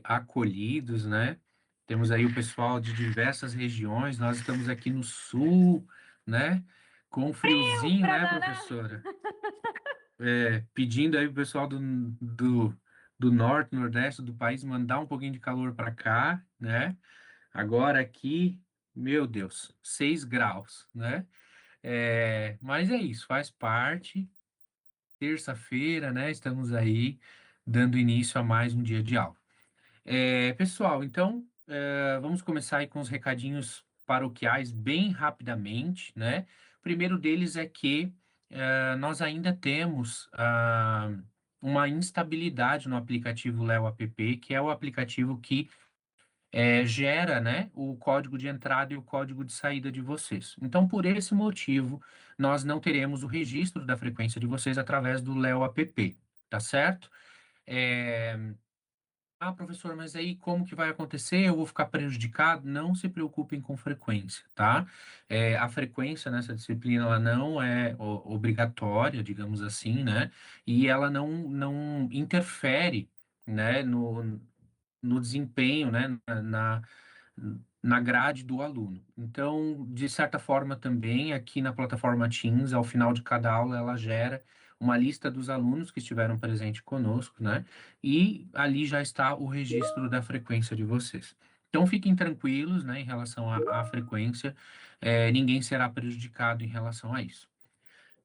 acolhidos, né? Temos aí o pessoal de diversas regiões, nós estamos aqui no sul, né? Com um friozinho, Pra né, danar. professora? Pedindo aí pro pessoal do norte, nordeste do país mandar um pouquinho de calor para cá, né? Agora aqui, meu Deus, 6 graus, né? Mas é isso, faz parte. Terça-feira, né? Estamos aí dando início a mais um dia de aula. Pessoal, então, vamos começar aí com os recadinhos paroquiais bem rapidamente, né? O primeiro deles é que nós ainda temos uma instabilidade no aplicativo Leo App, que é o aplicativo que gera, né, o código de entrada e o código de saída de vocês. Então, por esse motivo, nós não teremos o registro da frequência de vocês através do Leo App, tá certo? É, professor, mas aí como que vai acontecer? Eu vou ficar prejudicado? Não se preocupem com frequência, tá? A frequência nessa disciplina, ela não é obrigatória, digamos assim, né? E ela não interfere, né, no desempenho, né, na grade do aluno. Então, de certa forma também, aqui na plataforma Teams, ao final de cada aula, ela gera uma lista dos alunos que estiveram presentes conosco, né? E ali já está o registro da frequência de vocês. Então, fiquem tranquilos, né, em relação à frequência, ninguém será prejudicado em relação a isso.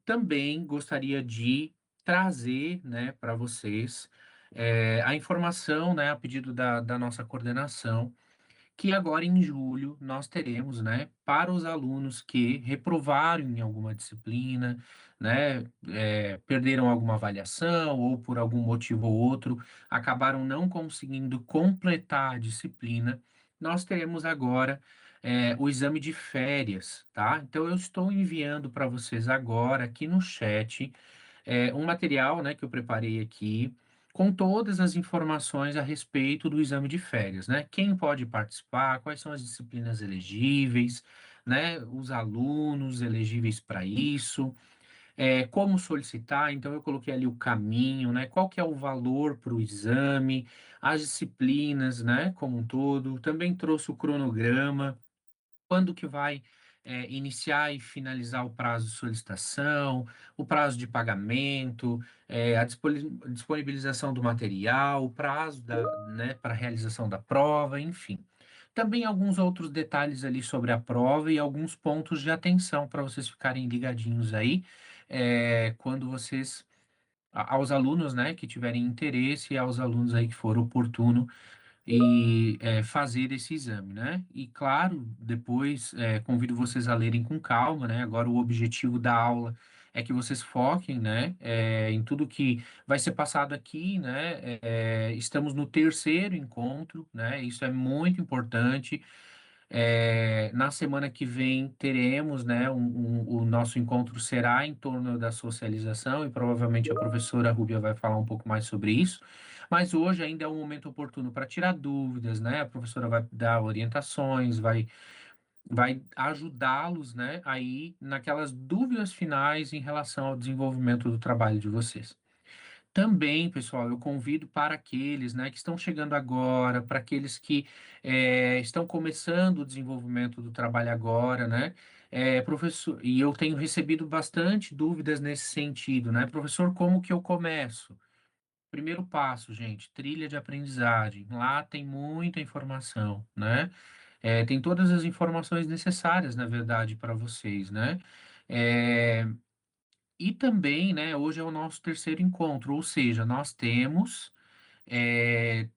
Também gostaria de trazer, né, para vocês a informação, né, a pedido da nossa coordenação, que agora em julho nós teremos, né, para os alunos que reprovaram em alguma disciplina, né, perderam alguma avaliação ou por algum motivo ou outro acabaram não conseguindo completar a disciplina, nós teremos agora o exame de férias, tá? Então eu estou enviando para vocês agora aqui no chat um material, né, que eu preparei aqui, com todas as informações a respeito do exame de férias, né? Quem pode participar, quais são as disciplinas elegíveis, né? Os alunos elegíveis para isso, como solicitar, então eu coloquei ali o caminho, né? Qual que é o valor para o exame, as disciplinas, né? Como um todo, também trouxe o cronograma quando que vai iniciar e finalizar o prazo de solicitação, o prazo de pagamento, a disponibilização do material, o prazo né, para a realização da prova, enfim. Também alguns outros detalhes ali sobre a prova e alguns pontos de atenção para vocês ficarem ligadinhos aí, quando vocês, aos alunos, né, que tiverem interesse e aos alunos aí que for oportuno e fazer esse exame, né? E claro, depois convido vocês a lerem com calma, né? Agora o objetivo da aula é que vocês foquem, né? Em tudo que vai ser passado aqui, né? Estamos no terceiro encontro, né? Isso é muito importante. Na semana que vem teremos, né, o nosso encontro será em torno da socialização e provavelmente a professora Rúbia vai falar um pouco mais sobre isso, mas hoje ainda é um momento oportuno para tirar dúvidas, né? A professora vai dar orientações, vai ajudá-los, né, aí naquelas dúvidas finais em relação ao desenvolvimento do trabalho de vocês. Também, pessoal, eu convido para aqueles, né, que estão chegando agora, para aqueles que estão começando o desenvolvimento do trabalho agora, né, professor, e eu tenho recebido bastante dúvidas nesse sentido, né, professor, como que eu começo? Primeiro passo, gente, trilha de aprendizagem. Lá tem muita informação, né? Tem todas as informações necessárias, na verdade, para vocês, né? É, e também, né, hoje é o nosso terceiro encontro, ou seja, nós temos, é,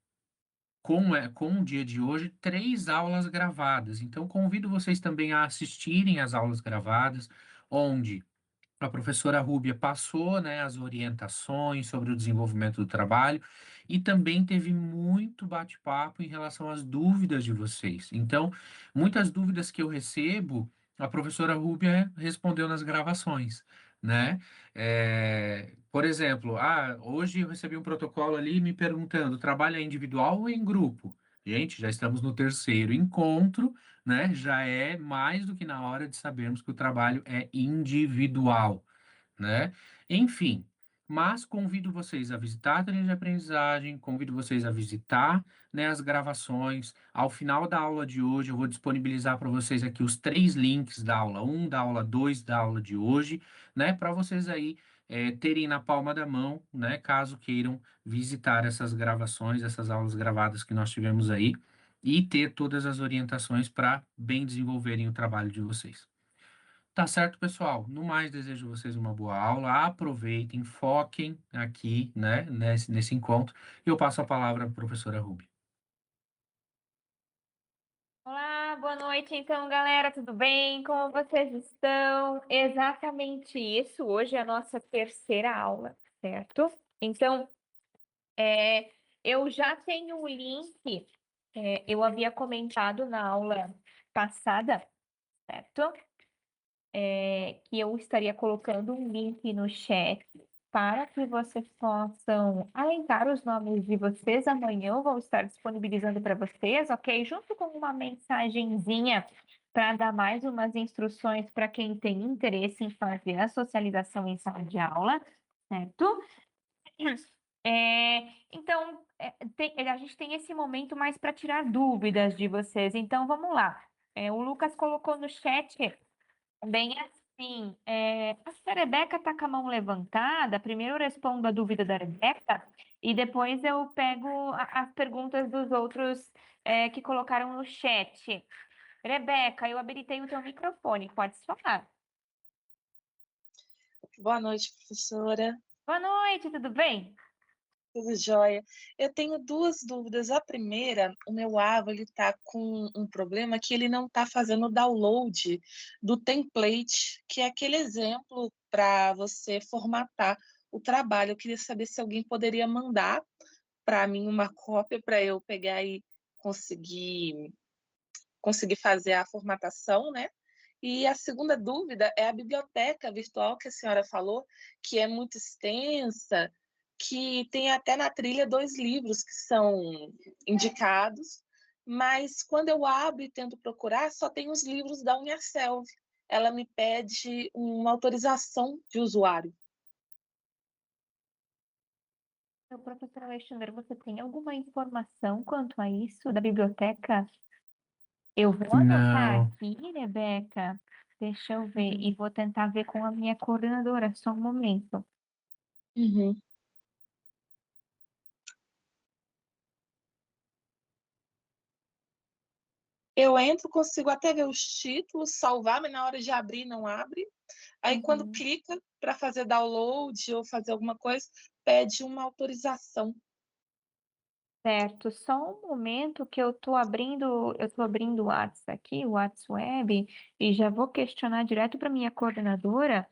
com o dia de hoje, 3 aulas gravadas. Então, convido vocês também a assistirem às aulas gravadas, onde a professora Rúbia passou, né, as orientações sobre o desenvolvimento do trabalho e também teve muito bate-papo em relação às dúvidas de vocês. Então, muitas dúvidas que eu recebo, a professora Rúbia respondeu nas gravações, né? Por exemplo, hoje eu recebi um protocolo ali me perguntando, trabalho é individual ou em grupo? Gente, já estamos no terceiro encontro, né? Já é mais do que na hora de sabermos que o trabalho é individual, né? Enfim, Mas convido vocês a visitar a trilha de aprendizagem, convido vocês a visitar, né, as gravações. Ao final da aula de hoje, eu vou disponibilizar para vocês aqui os 3 links da aula um, da aula 2, da aula de hoje, né, para vocês aí terem na palma da mão, né, caso queiram visitar essas gravações, essas aulas gravadas que nós tivemos aí, e ter todas as orientações para bem desenvolverem o trabalho de vocês. Tá certo, pessoal? No mais, desejo vocês uma boa aula. Aproveitem, foquem aqui, né, nesse encontro. E eu passo a palavra à professora Ruby. Olá, boa noite então, galera, tudo bem? Como vocês estão? Exatamente isso. Hoje é a nossa terceira aula, certo? Então, é, eu já tenho o link, eu havia comentado na aula passada, certo? Que eu estaria colocando um link no chat para que vocês possam alentar os nomes de vocês. Amanhã eu vou estar disponibilizando para vocês, ok? Junto com uma mensagenzinha para dar mais umas instruções para quem tem interesse em fazer a socialização em sala de aula, certo? Então, a gente tem esse momento mais para tirar dúvidas de vocês. Então, vamos lá. O Lucas colocou no chat bem assim, a Rebeca está com a mão levantada. Primeiro eu respondo a dúvida da Rebeca e depois eu pego as perguntas dos outros que colocaram no chat. Rebeca, eu habilitei o teu microfone, pode falar. Boa noite, professora. Boa noite, tudo bem? Tudo jóia? Eu tenho duas dúvidas. A primeira, o meu Ava ele está com um problema que ele não está fazendo o download do template, que é aquele exemplo para você formatar o trabalho. Eu queria saber se alguém poderia mandar para mim uma cópia para eu pegar e conseguir, conseguir fazer a formatação, né? E a segunda dúvida é a biblioteca virtual que a senhora falou, que é muito extensa, que tem até na trilha 2 livros que são indicados, mas quando eu abro e tento procurar, só tem os livros da Uniaselv. Ela me pede uma autorização de usuário. Meu professor Alexandre, você tem alguma informação quanto a isso da biblioteca? Eu vou anotar Não, aqui, Rebeca. Deixa eu ver Uhum. e vou tentar ver com a minha coordenadora, só um momento. Uhum. Eu entro, consigo até ver os títulos, salvar, mas na hora de abrir não abre. Aí, quando Uhum. clica para fazer download ou fazer alguma coisa, pede uma autorização. Certo, só um momento que eu tô abrindo o WhatsApp aqui, o WhatsApp Web, e já vou questionar direto para minha coordenadora,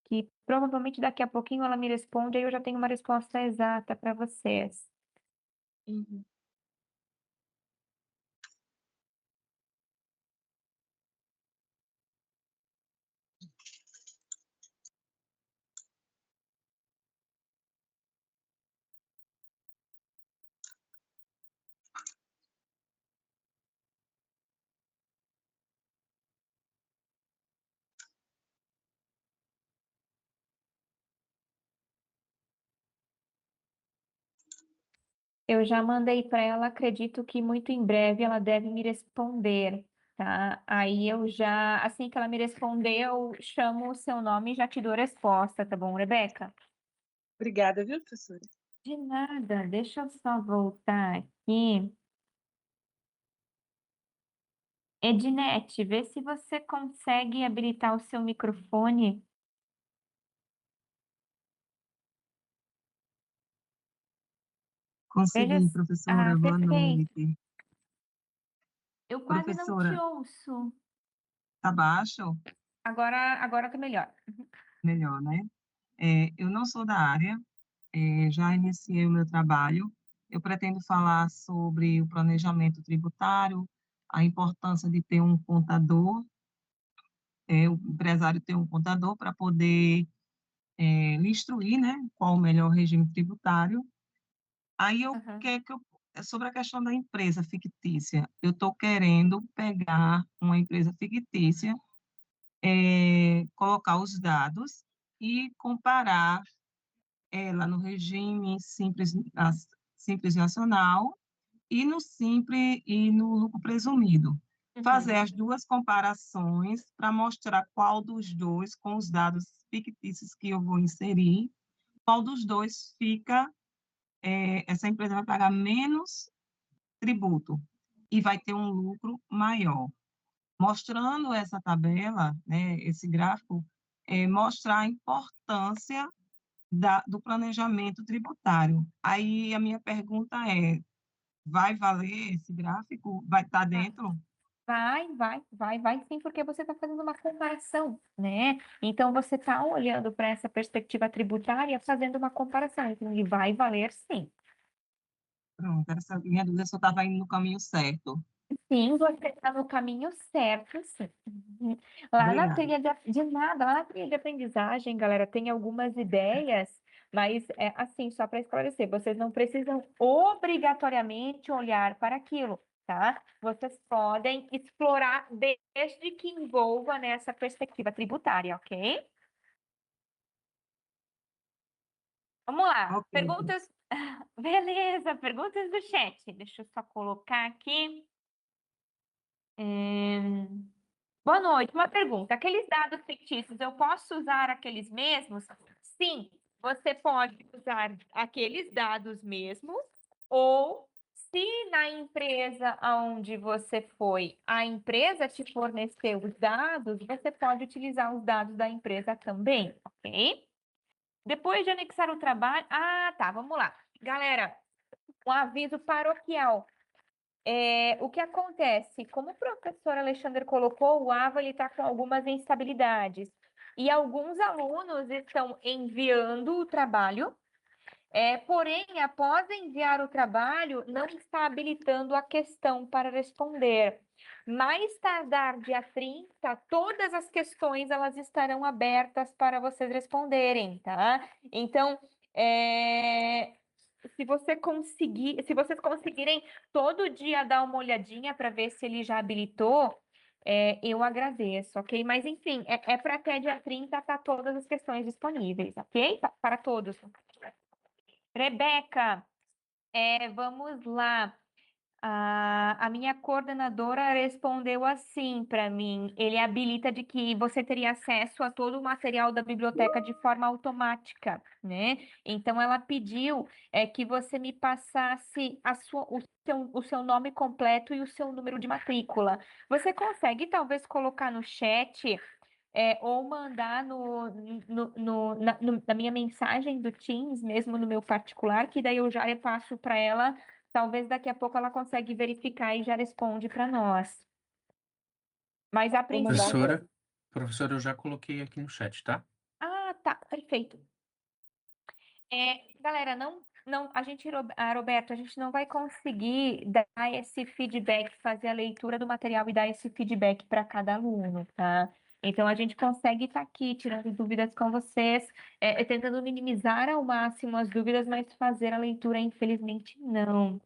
que provavelmente daqui a pouquinho ela me responde, aí eu já tenho uma resposta exata para vocês. Uhum. Eu já mandei para ela, acredito que muito em breve ela deve me responder, tá? Aí eu já, assim que ela me responder, eu chamo o seu nome e já te dou a resposta, tá bom, Rebeca? Obrigada, viu, professora? De nada, deixa eu só voltar aqui. Ednet, vê se você consegue habilitar o seu microfone. Veja. Consegui, Ah, professora. Boa perfeito. noite. Eu quase não te Professora, ouço. tá baixo? Agora tá melhor. Melhor, né? Eu não sou da área, já iniciei o meu trabalho. Eu pretendo falar sobre o planejamento tributário, a importância de ter um contador, o empresário ter um contador para poder lhe instruir, né? Qual o melhor regime tributário. Aí Aham. sobre a questão da empresa fictícia, eu estou querendo pegar uma empresa fictícia, colocar os dados e comparar ela no regime simples nacional e no simples e no lucro presumido. Fazer as duas comparações para mostrar qual dos dois, com os dados fictícios que eu vou inserir, qual dos dois fica, essa empresa vai pagar menos tributo e vai ter um lucro maior. Mostrando essa tabela, né, esse gráfico, mostrar a importância do planejamento tributário. Aí a minha pergunta é, vai valer esse gráfico? Vai estar dentro? Vai sim, porque você está fazendo uma comparação, né? Então, você está olhando para essa perspectiva tributária, fazendo uma comparação, então ele vai valer sim. Pronto, essa minha dúvida se eu estava indo no caminho certo. Sim, você está no caminho certo, sim. Lá na Obrigada. trilha de nada, lá na trilha de aprendizagem, galera, tem algumas ideias, mas é assim, só para esclarecer, vocês não precisam obrigatoriamente olhar para aquilo, tá? Vocês podem explorar desde que envolva nessa perspectiva tributária, ok? Vamos lá, Ok. perguntas. Beleza, perguntas do chat. Deixa eu só colocar aqui. Boa noite. Uma pergunta: aqueles dados fictícios, eu posso usar aqueles mesmos? Sim, você pode usar aqueles dados mesmos, ou se na empresa onde você foi, a empresa te forneceu os dados, você pode utilizar os dados da empresa também, ok? Depois de anexar o trabalho. Ah, tá, vamos lá. Galera, um aviso paroquial. O que acontece? Como o professor Alexandre colocou, o AVA está com algumas instabilidades. E alguns alunos estão enviando o trabalho, porém, após enviar o trabalho, não está habilitando a questão para responder. Mais tardar dia 30, todas as questões elas estarão abertas para vocês responderem, tá? Então, se vocês conseguirem todo dia dar uma olhadinha para ver se ele já habilitou, eu agradeço, ok? Mas enfim, para até dia 30 tá todas as questões disponíveis, ok? Para todos. Rebeca, vamos lá. A minha coordenadora respondeu assim para mim: ele habilita de que você teria acesso a todo o material da biblioteca de forma automática, né? Então ela pediu que você me passasse o seu nome completo e o seu número de matrícula. Você consegue talvez colocar no chat? Ou mandar na minha mensagem do Teams, mesmo no meu particular, que daí eu já repasso para ela. Talvez daqui a pouco ela consegue verificar e já responde para nós. Mas a Vou mandar princípio. agora. Professora, eu já coloquei aqui no chat, tá? Ah, tá, perfeito. Galera, Roberto, a gente não vai conseguir dar esse feedback, fazer a leitura do material e dar esse feedback para cada aluno, tá? Então, a gente consegue estar aqui tirando dúvidas com vocês, tentando minimizar ao máximo as dúvidas, mas fazer a leitura, infelizmente, não.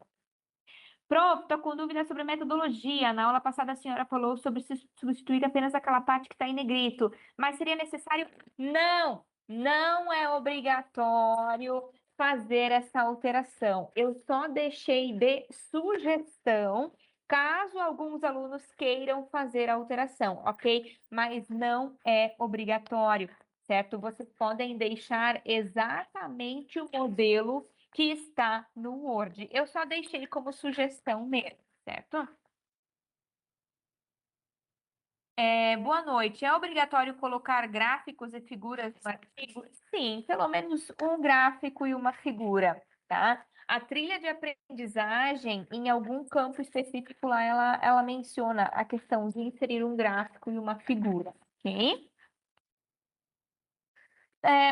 Prof, estou com dúvida sobre a metodologia. Na aula passada a senhora falou sobre substituir apenas aquela parte que está em negrito, mas seria necessário? Não, não é obrigatório fazer essa alteração. Eu só deixei de sugestão, caso alguns alunos queiram fazer a alteração, ok? Mas não é obrigatório, certo? Vocês podem deixar exatamente o modelo que está no Word. Eu só deixei como sugestão mesmo, certo? Boa noite. É obrigatório colocar gráficos e figuras no artigo? Sim, pelo menos um gráfico e uma figura, tá? A trilha de aprendizagem, em algum campo específico lá, ela menciona a questão de inserir um gráfico e uma figura, ok?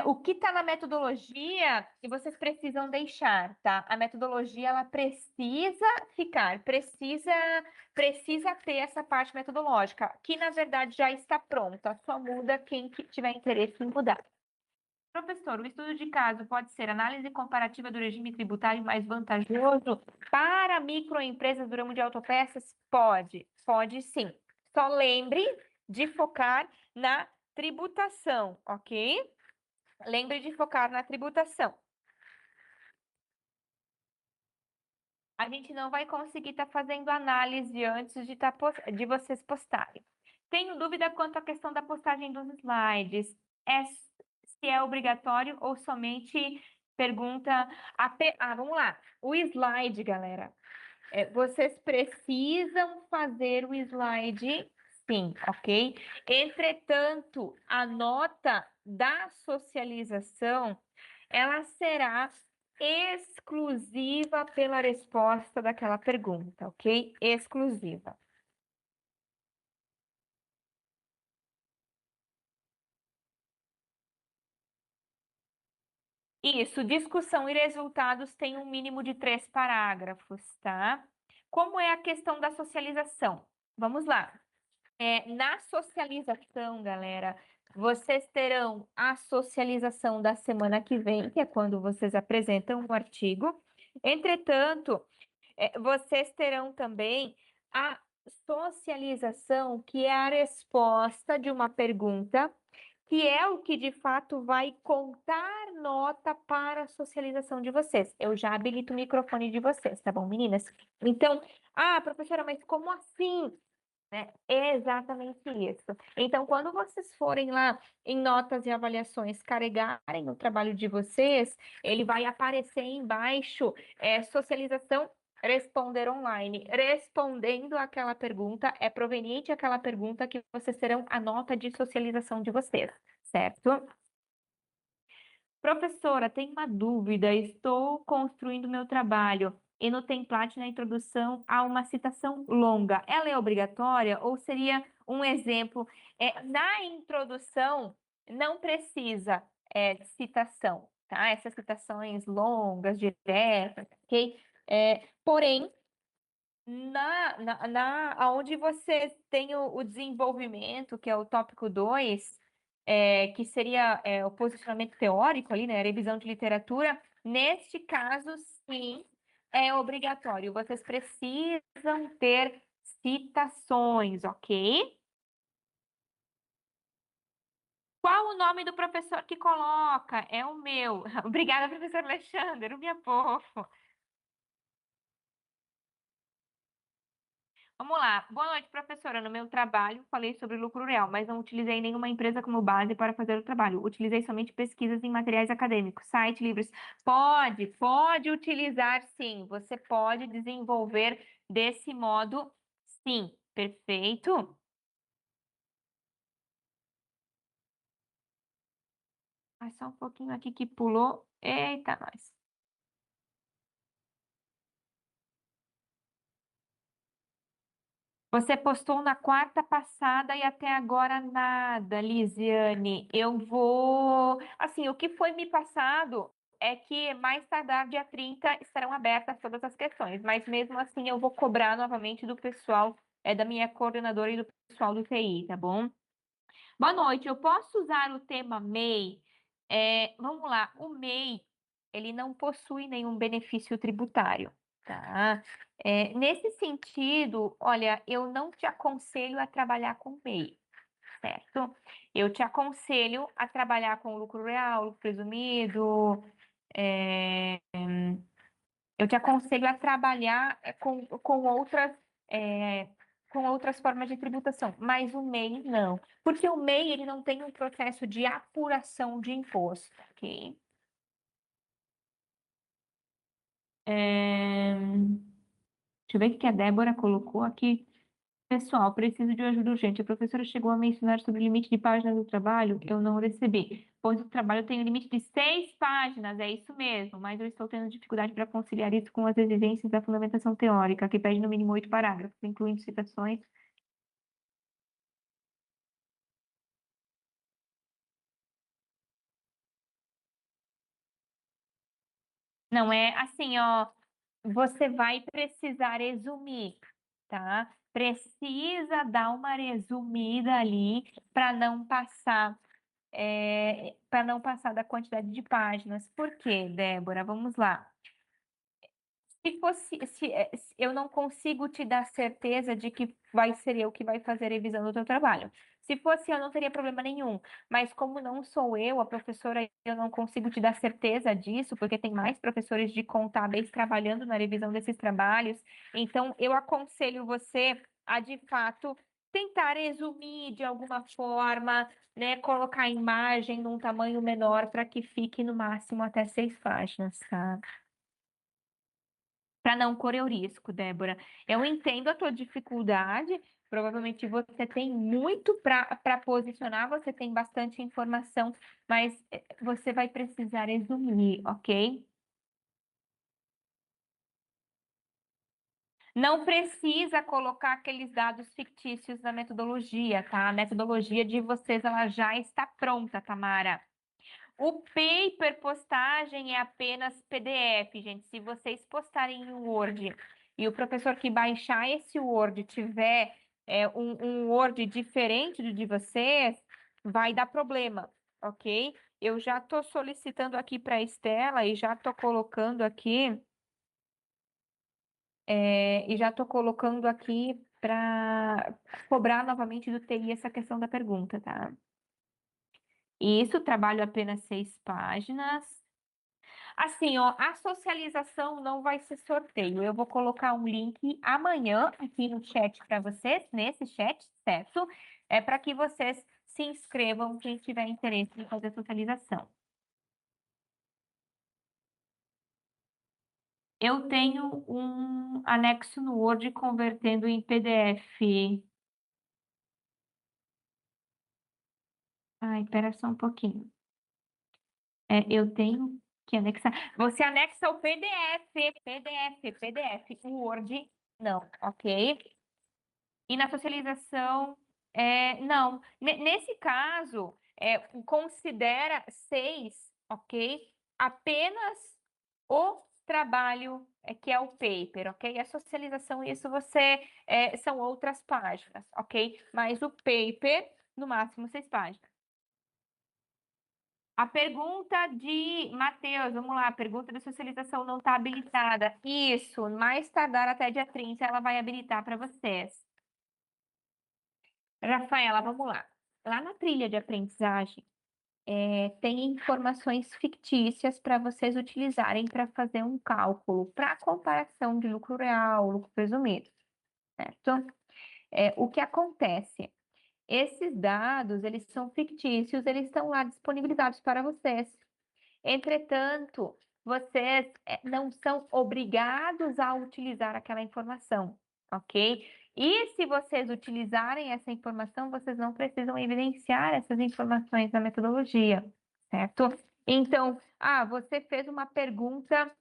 O que está na metodologia que vocês precisam deixar, tá? A metodologia ela precisa ficar, precisa ter essa parte metodológica, que na verdade já está pronta, só muda quem tiver interesse em mudar. Professor, o estudo de caso pode ser análise comparativa do regime tributário mais vantajoso para microempresas do ramo de autopeças? Pode sim. Só lembre de focar na tributação, ok? Lembre de focar na tributação. a gente não vai conseguir estar fazendo análise antes de vocês postarem. Tenho dúvida quanto à questão da postagem dos slides. Se é obrigatório ou somente pergunta... vamos lá. O slide, galera. Vocês precisam fazer o slide, sim, ok? Entretanto, a nota da socialização, ela será exclusiva pela resposta daquela pergunta, ok? Exclusiva. Isso, discussão e resultados tem um mínimo de 3 parágrafos, tá? Como é a questão da socialização? Vamos lá. Na socialização, galera, vocês terão a socialização da semana que vem, que é quando vocês apresentam o artigo. Entretanto, vocês terão também a socialização, que é a resposta de uma pergunta, que é o que de fato vai contar nota para a socialização de vocês. Eu já habilito o microfone de vocês, tá bom, meninas? Então, professora, mas como assim? Né? É exatamente isso. Então, quando vocês forem lá em notas e avaliações carregarem o trabalho de vocês, ele vai aparecer embaixo, socialização, responder online. Respondendo aquela pergunta, é proveniente àquela pergunta que vocês terão a nota de socialização de vocês, certo? Professora, tenho uma dúvida. Estou construindo meu trabalho e no template, na introdução, há uma citação longa. Ela é obrigatória ou seria um exemplo? Na introdução, não precisa de citação, tá? Essas citações longas, diretas, ok? Porém, onde você tem o desenvolvimento, que é o tópico 2, que seria o posicionamento teórico ali, né, revisão de literatura, neste caso, sim, é obrigatório. Vocês precisam ter citações, ok? Qual o nome do professor que coloca? É o meu. Obrigada, professor Alexandre, o minha fofo. Vamos lá. Boa noite, professora. No meu trabalho, falei sobre lucro real, mas não utilizei nenhuma empresa como base para fazer o trabalho. Utilizei somente pesquisas em materiais acadêmicos, site, livros. Pode utilizar, sim. Você pode desenvolver desse modo, sim. Perfeito? Só um pouquinho aqui que pulou. Eita, nós. Você postou na quarta passada e até agora nada, Lisiane. Eu vou. Assim, o que foi me passado é que mais tardar dia 30 estarão abertas todas as questões, mas mesmo assim eu vou cobrar novamente do pessoal, da minha coordenadora e do pessoal do TI, tá bom? Boa noite, eu posso usar o tema MEI? Vamos lá, o MEI, ele não possui nenhum benefício tributário, tá? Nesse sentido, olha, eu não te aconselho a trabalhar com MEI, certo? Eu te aconselho a trabalhar com lucro real, lucro presumido, é, eu te aconselho a trabalhar é, com outras formas de tributação, mas o MEI não, porque o MEI ele não tem um processo de apuração de imposto, ok? Deixa eu ver o que a Débora colocou aqui. Pessoal, preciso de ajuda urgente. A professora chegou a mencionar sobre o limite de páginas do trabalho. Eu não recebi, pois o trabalho tem um limite de 6 páginas, é isso mesmo, mas eu estou tendo dificuldade para conciliar isso com as exigências da fundamentação teórica, que pede no mínimo 8 parágrafos, incluindo citações. Não é assim, ó, você vai precisar resumir, tá? Precisa dar uma resumida ali para não passar da quantidade de páginas. Por quê, Débora? Vamos lá. Se eu não consigo te dar certeza de que vai ser eu que vai fazer a revisão do teu trabalho. Se fosse eu, não teria problema nenhum. Mas como não sou eu, a professora, eu não consigo te dar certeza disso, porque tem mais professores de contábeis trabalhando na revisão desses trabalhos. Então, eu aconselho você a, de fato, tentar resumir de alguma forma, né? Colocar a imagem num tamanho menor para que fique no máximo até 6 páginas, tá? Para não correr o risco, Débora. Eu entendo a tua dificuldade. Provavelmente você tem muito para posicionar, você tem bastante informação, mas você vai precisar resumir, ok? Não precisa colocar aqueles dados fictícios na metodologia, tá? A metodologia de vocês ela já está pronta, Tamara. O paper postagem é apenas PDF, gente. Se vocês postarem em Word e o professor que baixar esse Word tiver um Word diferente do de vocês, vai dar problema, ok? Eu já estou solicitando aqui para a Estela e já estou colocando aqui. E já estou colocando aqui para cobrar novamente do TI essa questão da pergunta, tá? Isso, trabalho apenas 6 páginas. Assim, ó, a socialização não vai ser sorteio. Eu vou colocar um link amanhã aqui no chat para vocês, nesse chat, certo? É para que vocês se inscrevam, quem tiver interesse em fazer socialização. Eu tenho um anexo no Word convertendo em PDF. Ai, espera só um pouquinho. Eu tenho que anexar. Você anexa o PDF. O Word, não, ok? E na socialização, não. Nesse caso, considera 6, ok? Apenas o trabalho que é o paper, ok? A socialização, isso são outras páginas, ok? Mas o paper, no máximo 6 páginas. A pergunta de Matheus, vamos lá, a pergunta de socialização não está habilitada. Isso, mais tardar até dia 30, ela vai habilitar para vocês. Rafaela, vamos lá. Lá na trilha de aprendizagem, tem informações fictícias para vocês utilizarem para fazer um cálculo para comparação de lucro real, lucro presumido, certo? O que acontece? Esses dados, eles são fictícios, eles estão lá disponibilizados para vocês. Entretanto, vocês não são obrigados a utilizar aquela informação, ok? E se vocês utilizarem essa informação, vocês não precisam evidenciar essas informações na metodologia, certo? Então, você fez uma pergunta,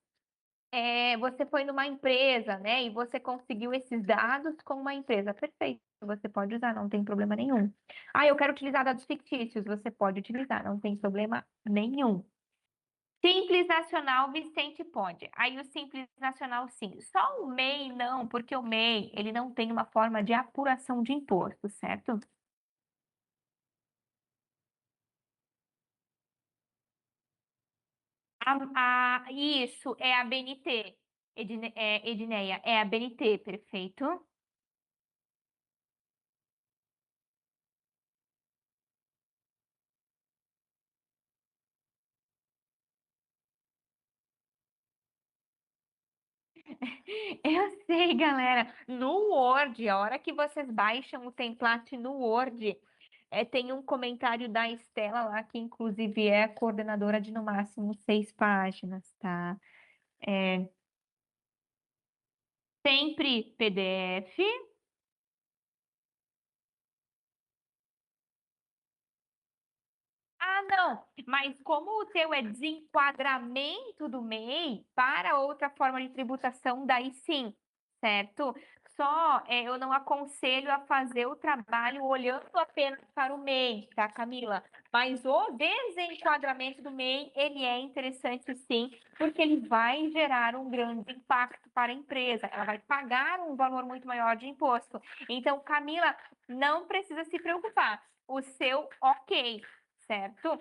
você foi numa empresa, né? E você conseguiu esses dados com uma empresa. Perfeito, você pode usar, não tem problema nenhum. Eu quero utilizar dados fictícios, você pode utilizar, não tem problema nenhum. Simples Nacional, Vicente pode. Aí o Simples Nacional, sim. Só o MEI, não, porque o MEI, ele não tem uma forma de apuração de imposto, certo? Isso, é a BNT, Edneia, é a BNT, perfeito? Eu sei, galera. No Word, a hora que vocês baixam o template no Word, tem um comentário da Estela lá, que inclusive é a coordenadora de no máximo 6 páginas, tá? Sempre PDF. Não, mas como o teu é desenquadramento do MEI para outra forma de tributação, daí sim, certo? Só eu não aconselho a fazer o trabalho olhando apenas para o MEI, tá, Camila? Mas o desenquadramento do MEI, ele é interessante sim, porque ele vai gerar um grande impacto para a empresa. Ela vai pagar um valor muito maior de imposto. Então, Camila, não precisa se preocupar. O seu, ok, certo?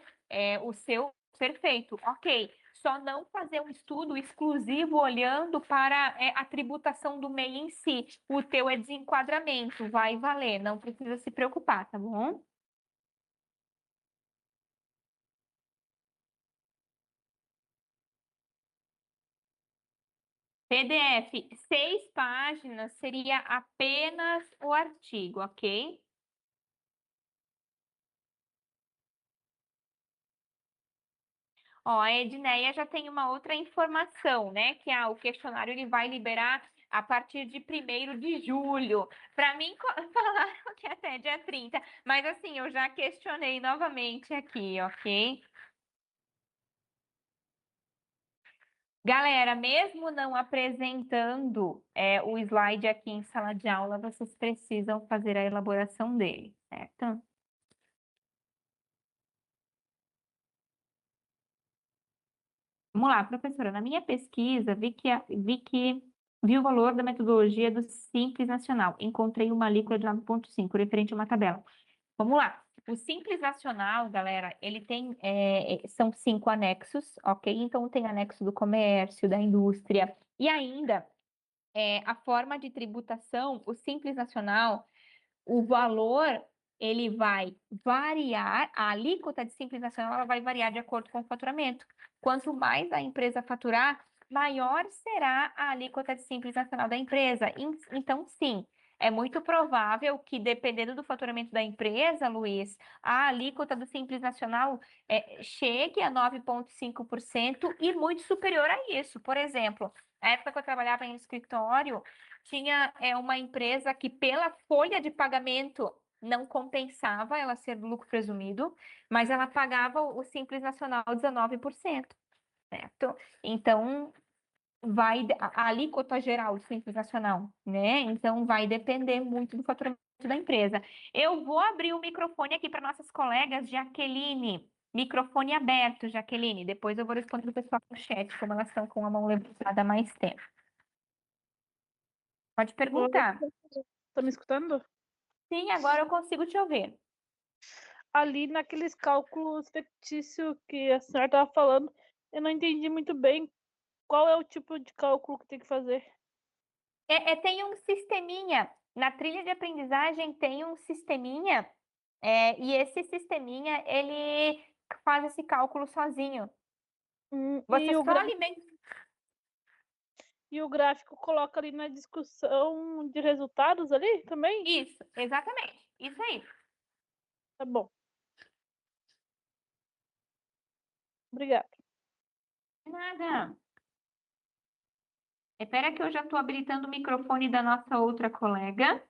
O seu, perfeito, ok. Só não fazer um estudo exclusivo olhando para a tributação do MEI em si. O teu é desenquadramento, vai valer, não precisa se preocupar, tá bom? PDF, 6 páginas seria apenas o artigo, ok? Ó, a Edneia já tem uma outra informação, né? Que o questionário ele vai liberar a partir de 1º de julho. Para mim, falaram que até dia 30, mas assim, eu já questionei novamente aqui, ok? Galera, mesmo não apresentando o slide aqui em sala de aula, vocês precisam fazer a elaboração dele, certo? Vamos lá, professora. Na minha pesquisa, vi o valor da metodologia do Simples Nacional. Encontrei uma alíquota de 9,5, referente a uma tabela. Vamos lá. O Simples Nacional, galera, ele tem, são 5 anexos, ok? Então, tem anexo do comércio, da indústria, e ainda, a forma de tributação, o Simples Nacional, o valor, ele vai variar, a alíquota de Simples Nacional, ela vai variar de acordo com o faturamento. Quanto mais a empresa faturar, maior será a alíquota de Simples Nacional da empresa. Então, sim, é muito provável que, dependendo do faturamento da empresa, Luiz, a alíquota do Simples Nacional chegue a 9,5% e muito superior a isso. Por exemplo, na época que eu trabalhava em escritório, tinha uma empresa que, pela folha de pagamento, não compensava ela ser do lucro presumido, mas ela pagava o Simples Nacional 19%, certo? Então, a alíquota geral do Simples Nacional, né? Então, vai depender muito do faturamento da empresa. Eu vou abrir o microfone aqui para nossas colegas, Jaqueline. Microfone aberto, Jaqueline. Depois eu vou responder o pessoal no chat, como elas estão com a mão levantada há mais tempo. Pode Boa noite, perguntar. professora. Tá me escutando? Sim, agora eu consigo te ouvir. Ali naqueles cálculos fictícios que a senhora estava falando, eu não entendi muito bem qual é o tipo de cálculo que tem que fazer. Tem um sisteminha, na trilha de aprendizagem tem um sisteminha, e esse sisteminha, ele faz esse cálculo sozinho. Você E o só gra- alimenta... e o gráfico coloca ali na discussão de resultados ali também? Isso, exatamente, isso aí. Tá bom. Obrigada. Nada. Espera que eu já estou habilitando o microfone da nossa outra colega.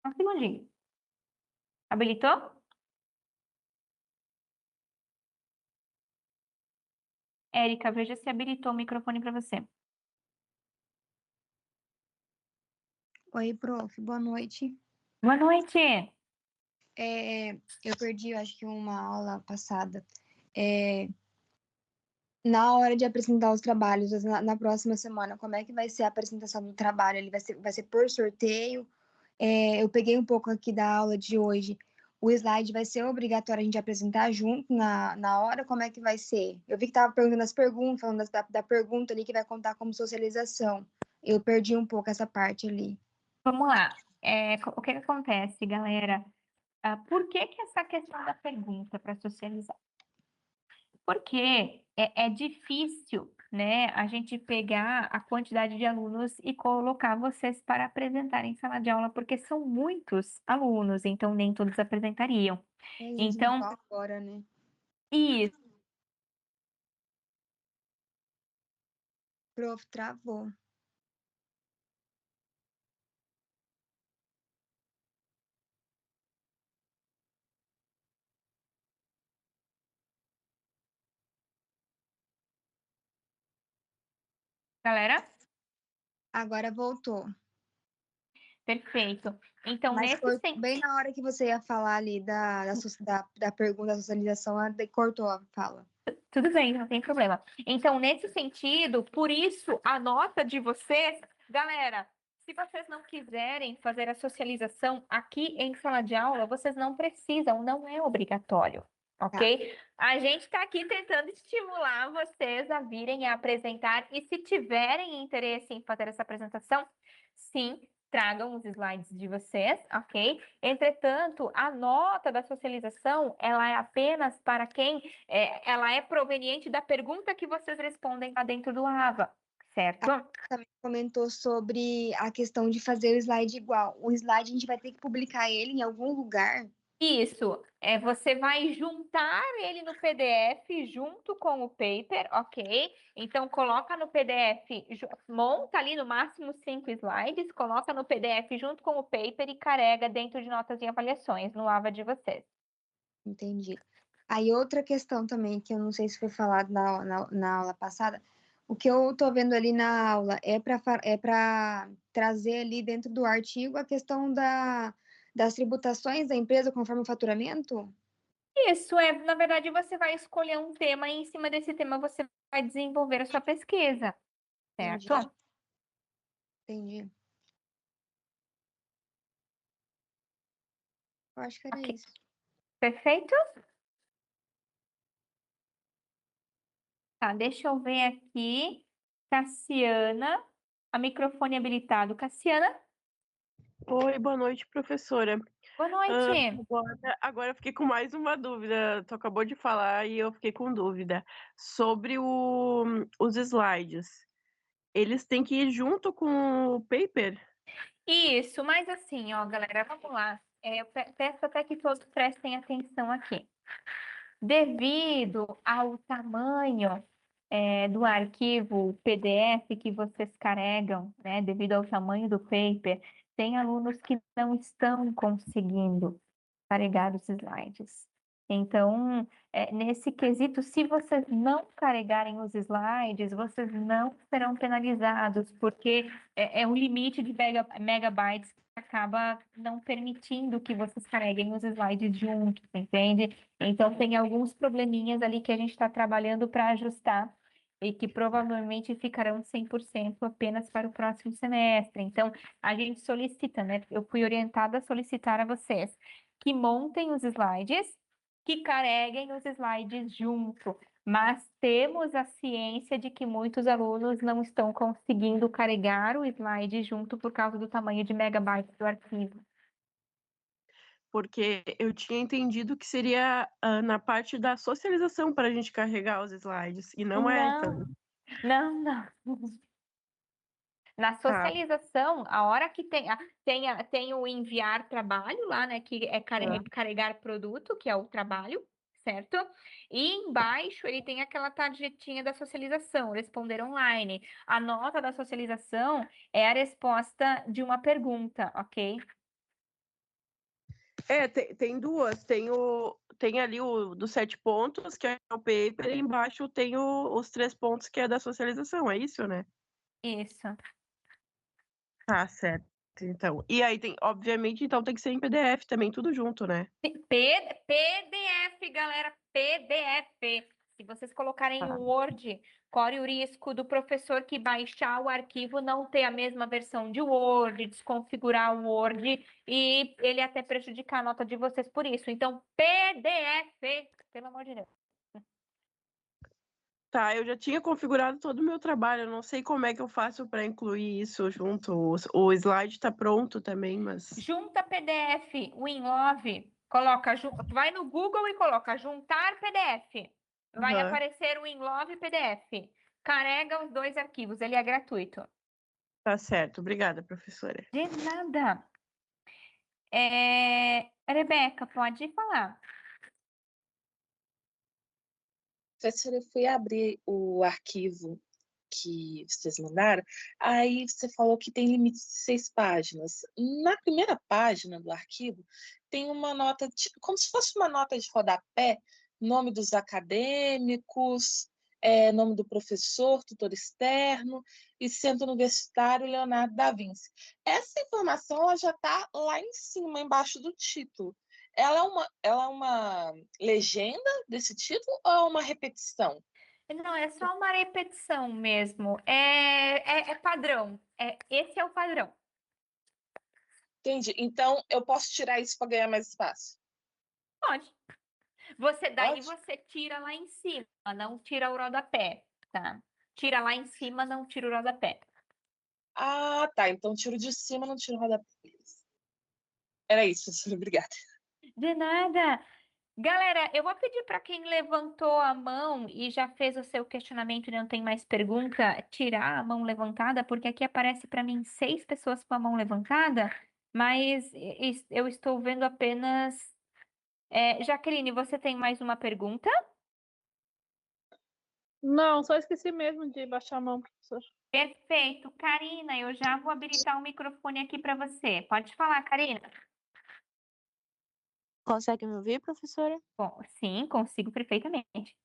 Um segundinho. Habilitou? Érica, veja se habilitou o microfone para você. Oi, prof, boa noite. Boa noite. Eu perdi, eu acho que uma aula passada. Na hora de apresentar os trabalhos, na próxima semana, como é que vai ser a apresentação do trabalho? Ele vai ser por sorteio? Eu peguei um pouco aqui da aula de hoje. O slide vai ser obrigatório a gente apresentar junto na hora? Como é que vai ser? Eu vi que estava perguntando as perguntas, falando da pergunta ali que vai contar como socialização. Eu perdi um pouco essa parte ali. Vamos lá. O que acontece, galera? Por que essa questão da pergunta para socializar? Porque é difícil, né, a gente pegar a quantidade de alunos e colocar vocês para apresentar em sala de aula, porque são muitos alunos, então nem todos apresentariam. Gente, Então, igual agora, né? isso. Prof, travou. Galera? Agora voltou. Perfeito. Então, Mas nesse bem na hora que você ia falar ali da pergunta da socialização, cortou a fala. Tudo bem, não tem problema. Então, nesse sentido, por isso, a nota de vocês, galera, se vocês não quiserem fazer a socialização aqui em sala de aula, vocês não precisam, não é obrigatório, ok? A gente está aqui tentando estimular vocês a virem a apresentar, e se tiverem interesse em fazer essa apresentação, sim, tragam os slides de vocês, ok? Entretanto, a nota da socialização, ela é apenas para quem ela é proveniente da pergunta que vocês respondem lá dentro do AVA, certo? Também comentou sobre a questão de fazer o slide igual. O slide a gente vai ter que publicar ele em algum lugar. Isso, você vai juntar ele no PDF junto com o paper, ok? Então, coloca no PDF, monta ali no máximo 5 slides, coloca no PDF junto com o paper e carrega dentro de notas e avaliações no AVA de vocês. Entendi. Aí outra questão também, que eu não sei se foi falado na aula passada, o que eu tô vendo ali na aula é para trazer ali dentro do artigo a questão das tributações da empresa conforme o faturamento? Isso na verdade, você vai escolher um tema e em cima desse tema você vai desenvolver a sua pesquisa, Entendi. certo? Entendi. Eu acho que era Ok. isso. Perfeito? Tá, deixa eu ver aqui. Cassiana, a microfone habilitado. Cassiana, Oi, boa noite, professora. boa noite. Agora eu fiquei com mais uma dúvida. Tu acabou de falar e eu fiquei com dúvida sobre os slides. Eles têm que ir junto com o paper? Isso, mas assim, ó, galera, vamos lá. Eu peço até que todos prestem atenção aqui. Devido ao tamanho do arquivo PDF que vocês carregam, né, devido ao tamanho do paper, tem alunos que não estão conseguindo carregar os slides. Então, nesse quesito, se vocês não carregarem os slides, vocês não serão penalizados, porque é um limite de megabytes que acaba não permitindo que vocês carreguem os slides juntos, entende? Então, tem alguns probleminhas ali que a gente está trabalhando para ajustar e que provavelmente ficarão 100% apenas para o próximo semestre. Então, a gente solicita, né? Eu fui orientada a solicitar a vocês que montem os slides, que carreguem os slides junto. Mas temos a ciência de que muitos alunos não estão conseguindo carregar o slide junto por causa do tamanho de megabytes do arquivo. Porque eu tinha entendido que seria na parte da socialização para a gente carregar os slides, e não é, então. Não. Na Tá. socialização, a hora que tem o enviar trabalho lá, né? Que é carregar produto, que é o trabalho, certo? E embaixo ele tem aquela tarjetinha da socialização, responder online. A nota da socialização é a resposta de uma pergunta, ok? Tem duas. Tem ali o dos 7 pontos, que é o paper, e embaixo tem os 3 pontos, que é da socialização, é isso, né? Isso. Tá, certo. Então, e aí obviamente, então tem que ser em PDF também, tudo junto, né? PDF, galera, PDF. Se vocês colocarem Tá. o Word, corre o risco do professor que baixar o arquivo não ter a mesma versão de Word, desconfigurar o Word e ele até prejudicar a nota de vocês por isso. Então, PDF, pelo amor de Deus. Tá, eu já tinha configurado todo o meu trabalho, eu não sei como é que eu faço para incluir isso junto. O slide tá pronto também, mas. Junta PDF, Winlove, vai no Google e coloca juntar PDF. Vai Aham. aparecer o Winlove PDF. Carrega os 2 arquivos, ele é gratuito. Tá certo, obrigada, professora. De nada. Rebeca, pode falar. Professora, eu fui abrir o arquivo que vocês mandaram, aí você falou que tem limite de 6 páginas. Na primeira página do arquivo, tem uma nota, como se fosse uma nota de rodapé, nome dos acadêmicos, nome do professor, tutor externo, e Centro Universitário Leonardo da Vinci. Essa informação ela já está lá em cima, embaixo do título. Ela é uma legenda desse título ou é uma repetição? Não, é só uma repetição mesmo. É padrão. Esse é o padrão. Entendi. Então, eu posso tirar isso para ganhar mais espaço? Pode. Daí Ótimo. você tira lá em cima, não tira o rodapé, tá? Tira lá em cima, não tira o rodapé. Ah, tá. Então tiro de cima, não tiro o rodapé. Era isso, professora. Obrigada. De nada. Galera, eu vou pedir para quem levantou a mão e já fez o seu questionamento e não tem mais pergunta, tirar a mão levantada, porque aqui aparece para mim 6 pessoas com a mão levantada, mas eu estou vendo apenas. Jaqueline, você tem mais uma pergunta? Não, só esqueci mesmo de baixar a mão, professor. Perfeito. Karina, eu já vou habilitar o microfone aqui para você. Pode falar, Karina. Consegue me ouvir, professora? Bom, sim, consigo perfeitamente.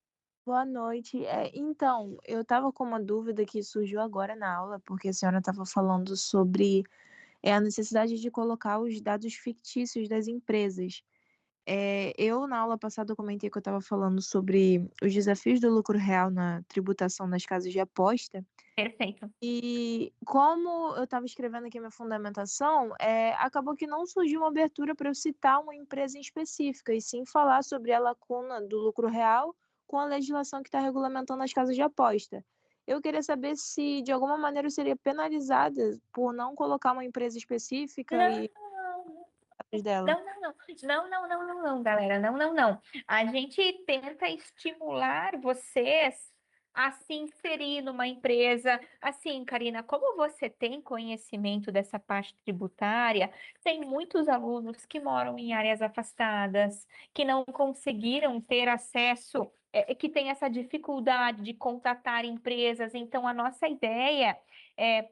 Boa noite. Então, eu estava com uma dúvida que surgiu agora na aula, porque a senhora estava falando sobre a necessidade de colocar os dados fictícios das empresas. Eu, na aula passada, eu comentei que eu estava falando sobre os desafios do lucro real na tributação nas casas de aposta. Perfeito. E como eu estava escrevendo aqui minha fundamentação, acabou que não surgiu uma abertura para eu citar uma empresa em específica, e sim falar sobre a lacuna do lucro real com a legislação que está regulamentando as casas de aposta. Eu queria saber se, de alguma maneira, eu seria penalizada por não colocar uma empresa específica e dados dela. Não, galera, não. A gente tenta estimular vocês a se inserir numa empresa. Assim, Karina, como você tem conhecimento dessa parte tributária, tem muitos alunos que moram em áreas afastadas, que não conseguiram ter acesso, que tem essa dificuldade de contatar empresas. Então, a nossa ideia é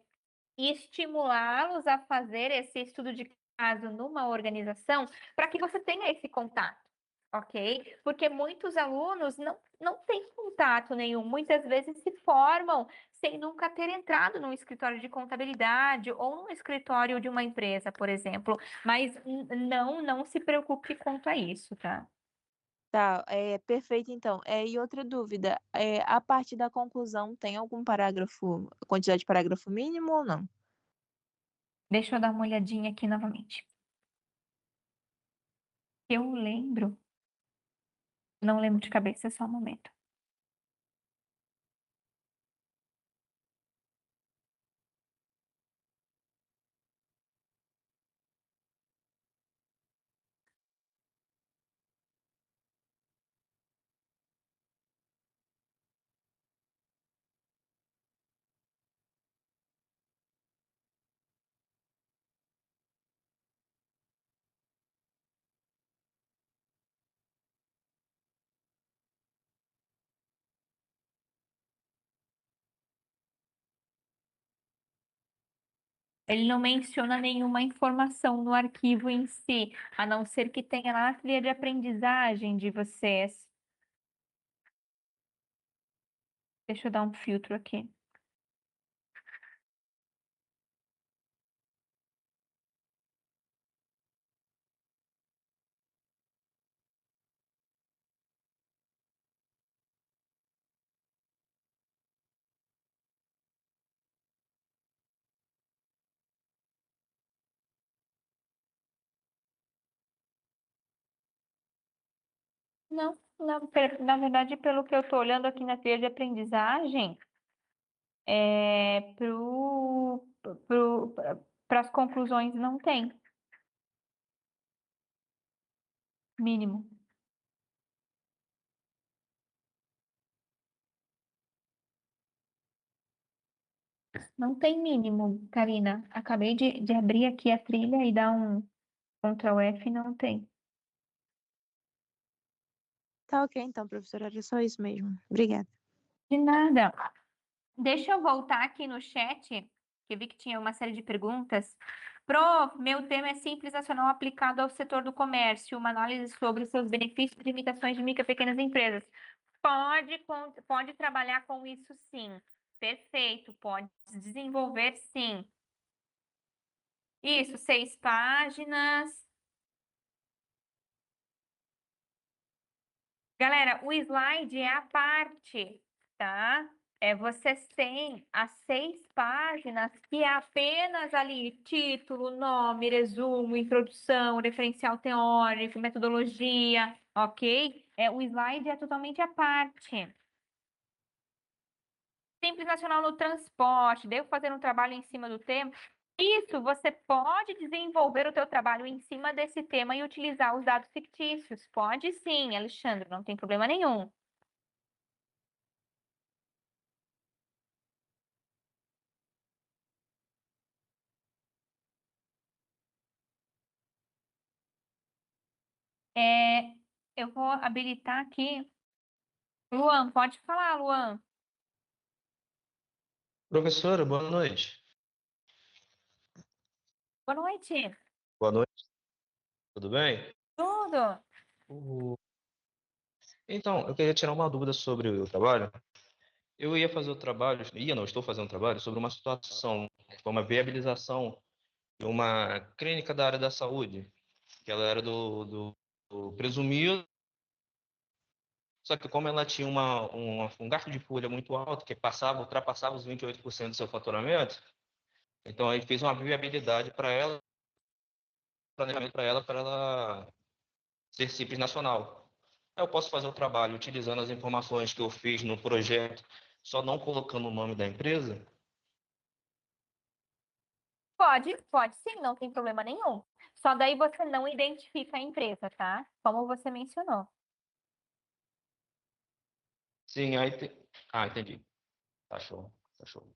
estimulá-los a fazer esse estudo de caso numa organização para que você tenha esse contato, ok? Porque muitos alunos não têm contato nenhum, muitas vezes se formam sem nunca ter entrado num escritório de contabilidade ou num escritório de uma empresa, por exemplo. Mas não se preocupe quanto a isso, tá? Tá, perfeito então. E outra dúvida, a parte da conclusão tem algum parágrafo, quantidade de parágrafo mínimo ou não? Deixa eu dar uma olhadinha aqui novamente. Eu lembro, não lembro de cabeça, só um momento. Ele não menciona nenhuma informação no arquivo em si, a não ser que tenha lá na trilha de aprendizagem de vocês. Deixa eu dar um filtro aqui. Não, na verdade, pelo que eu estou olhando aqui na trilha de aprendizagem, para as conclusões não tem mínimo. Não tem mínimo, Karina. Acabei de abrir aqui a trilha e dar um Ctrl F, não tem. Tá ok, então, professora, era só isso mesmo. Obrigada. De nada. Deixa eu voltar aqui no chat, que eu vi que tinha uma série de perguntas. Prof, meu tema é Simples Nacional aplicado ao setor do comércio, uma análise sobre os seus benefícios e limitações de micro e pequenas empresas. Pode trabalhar com isso sim. Perfeito, pode desenvolver sim. Isso, 6 páginas. Galera, o slide é a parte, tá? Vocês têm as 6 páginas, que é apenas ali título, nome, resumo, introdução, referencial teórico, metodologia, ok? O slide é totalmente à parte. Simples Nacional no transporte, devo fazer um trabalho em cima do tema? Isso, você pode desenvolver o teu trabalho em cima desse tema e utilizar os dados fictícios. Pode sim, Alexandre, não tem problema nenhum. Eu vou habilitar aqui. Luan, pode falar, Luan. Professora, boa noite. Boa noite. Boa noite, tudo bem? Tudo? O- Então, eu queria tirar uma dúvida sobre o trabalho. Eu ia fazer o trabalho, não, estou fazendo o trabalho sobre uma situação, foi uma viabilização de uma clínica da área da saúde, que ela era do presumido, só que como ela tinha um gasto de folha muito alto, que ultrapassava os 28% do seu faturamento, então aí fez uma viabilidade para ela, planejamento para ela ser simples nacional. Eu posso fazer o trabalho utilizando as informações que eu fiz no projeto, só não colocando o nome da empresa? Pode sim, não tem problema nenhum. Só daí você não identifica a empresa, tá? Como você mencionou. Sim, Ah, entendi. Tá show, tá show.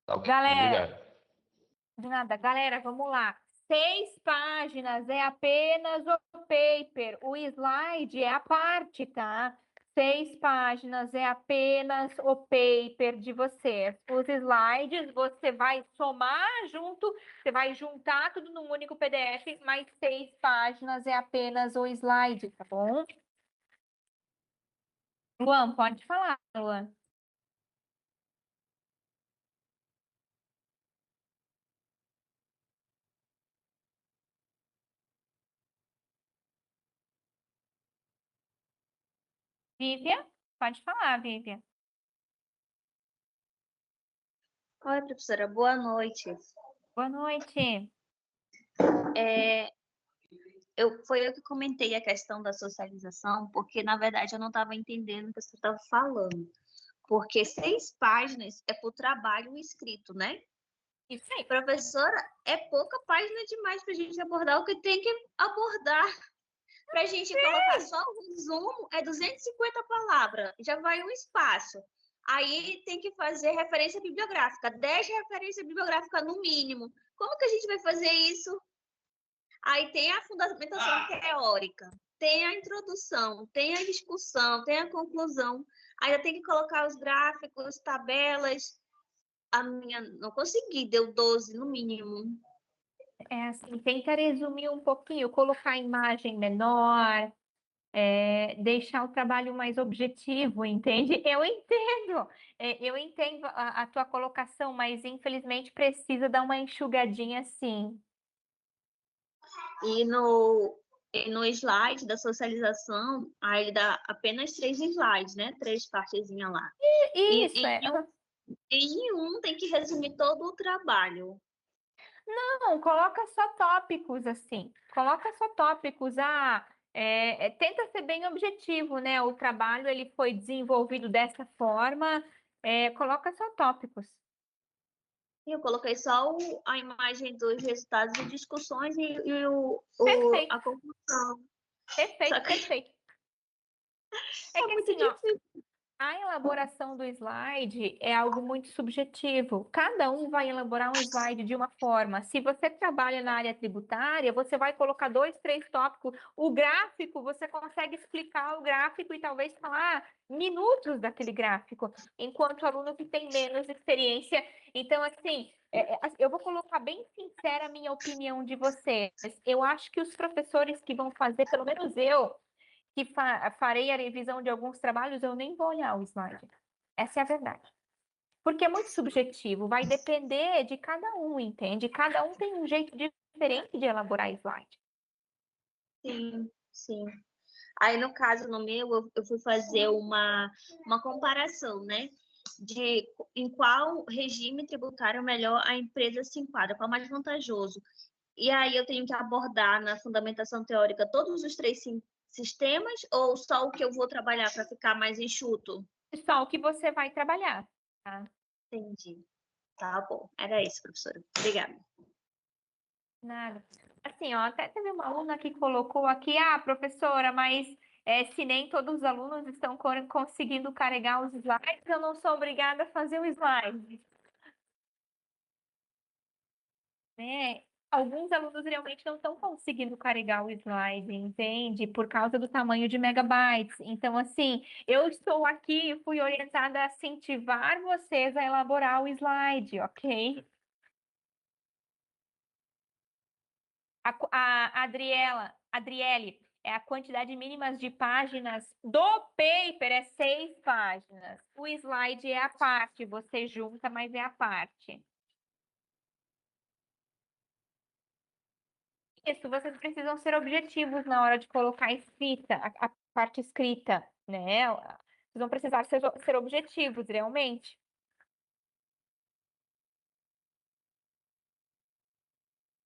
Tá ok, Galera, obrigado. de nada. Galera, vamos lá. 6 páginas é apenas o paper. O slide é a parte, tá? 6 páginas é apenas o paper de vocês. Os slides você vai somar junto, você vai juntar tudo num único PDF, mas 6 páginas é apenas o slide, tá bom? Luan, pode falar, Luan. Vivian, pode falar, Vivian. Oi, professora, boa noite. Boa noite. Foi eu que comentei a questão da socialização, porque, na verdade, eu não estava entendendo o que você estava falando. Porque 6 páginas é para o trabalho escrito, né? Isso aí. Professora, é pouca página demais para a gente abordar o que tem que abordar. Para a gente colocar só o resumo, é 250 palavras, já vai um espaço. Aí tem que fazer referência bibliográfica, 10 referências bibliográficas no mínimo. Como que a gente vai fazer isso? Aí tem a fundamentação teórica, tem a introdução, tem a discussão, tem a conclusão. Ainda tem que colocar os gráficos, tabelas. A minha não consegui, deu 12 no mínimo. É assim, tenta resumir um pouquinho, colocar a imagem menor, deixar o trabalho mais objetivo, entende? Eu entendo a tua colocação, mas infelizmente precisa dar uma enxugadinha sim. E no slide da socialização, aí dá apenas 3 slides, né? 3 partezinhas lá. Isso, Em um tem que resumir todo o trabalho. Não, coloca só tópicos assim. Coloca só tópicos. Tenta ser bem objetivo, né? O trabalho ele foi desenvolvido dessa forma. Coloca só tópicos. Eu coloquei só a imagem dos resultados e discussões e Perfeito, a conclusão. perfeito, Só que perfeito. É que muito assim, ó, difícil. a elaboração do slide é algo muito subjetivo. Cada um vai elaborar um slide de uma forma. Se você trabalha na área tributária, você vai colocar 2, 3 tópicos. O gráfico, você consegue explicar o gráfico e talvez falar minutos daquele gráfico, enquanto o aluno que tem menos experiência. Então, assim, eu vou colocar bem sincera a minha opinião de vocês. Eu acho que os professores que vão fazer, pelo menos eu, que farei a revisão de alguns trabalhos, eu nem vou olhar o slide. Essa é a verdade. Porque é muito subjetivo, vai depender de cada um, entende? Cada um tem um jeito diferente de elaborar slide. Sim, sim. Aí, no caso, no meu, eu fui fazer uma comparação, né? De em qual regime tributário melhor a empresa se enquadra, qual mais vantajoso. E aí eu tenho que abordar na fundamentação teórica todos os três sistemas ou só o que eu vou trabalhar para ficar mais enxuto? Só o que você vai trabalhar, tá? Entendi. Tá bom. Era isso, professora. Obrigada. Nada. Assim, ó, até teve uma aluna que colocou aqui, professora, mas se nem todos os alunos estão conseguindo carregar os slides, eu não sou obrigada a fazer o slide. Né? Alguns alunos realmente não estão conseguindo carregar o slide, entende? Por causa do tamanho de megabytes. Então, assim, eu estou aqui e fui orientada a incentivar vocês a elaborar o slide, ok? Adriele, a quantidade mínima de páginas do paper é 6 páginas. O slide é a parte, você junta, mas é a parte. Isso, vocês precisam ser objetivos na hora de colocar a escrita, a parte escrita, né? Vocês vão precisar ser objetivos, realmente.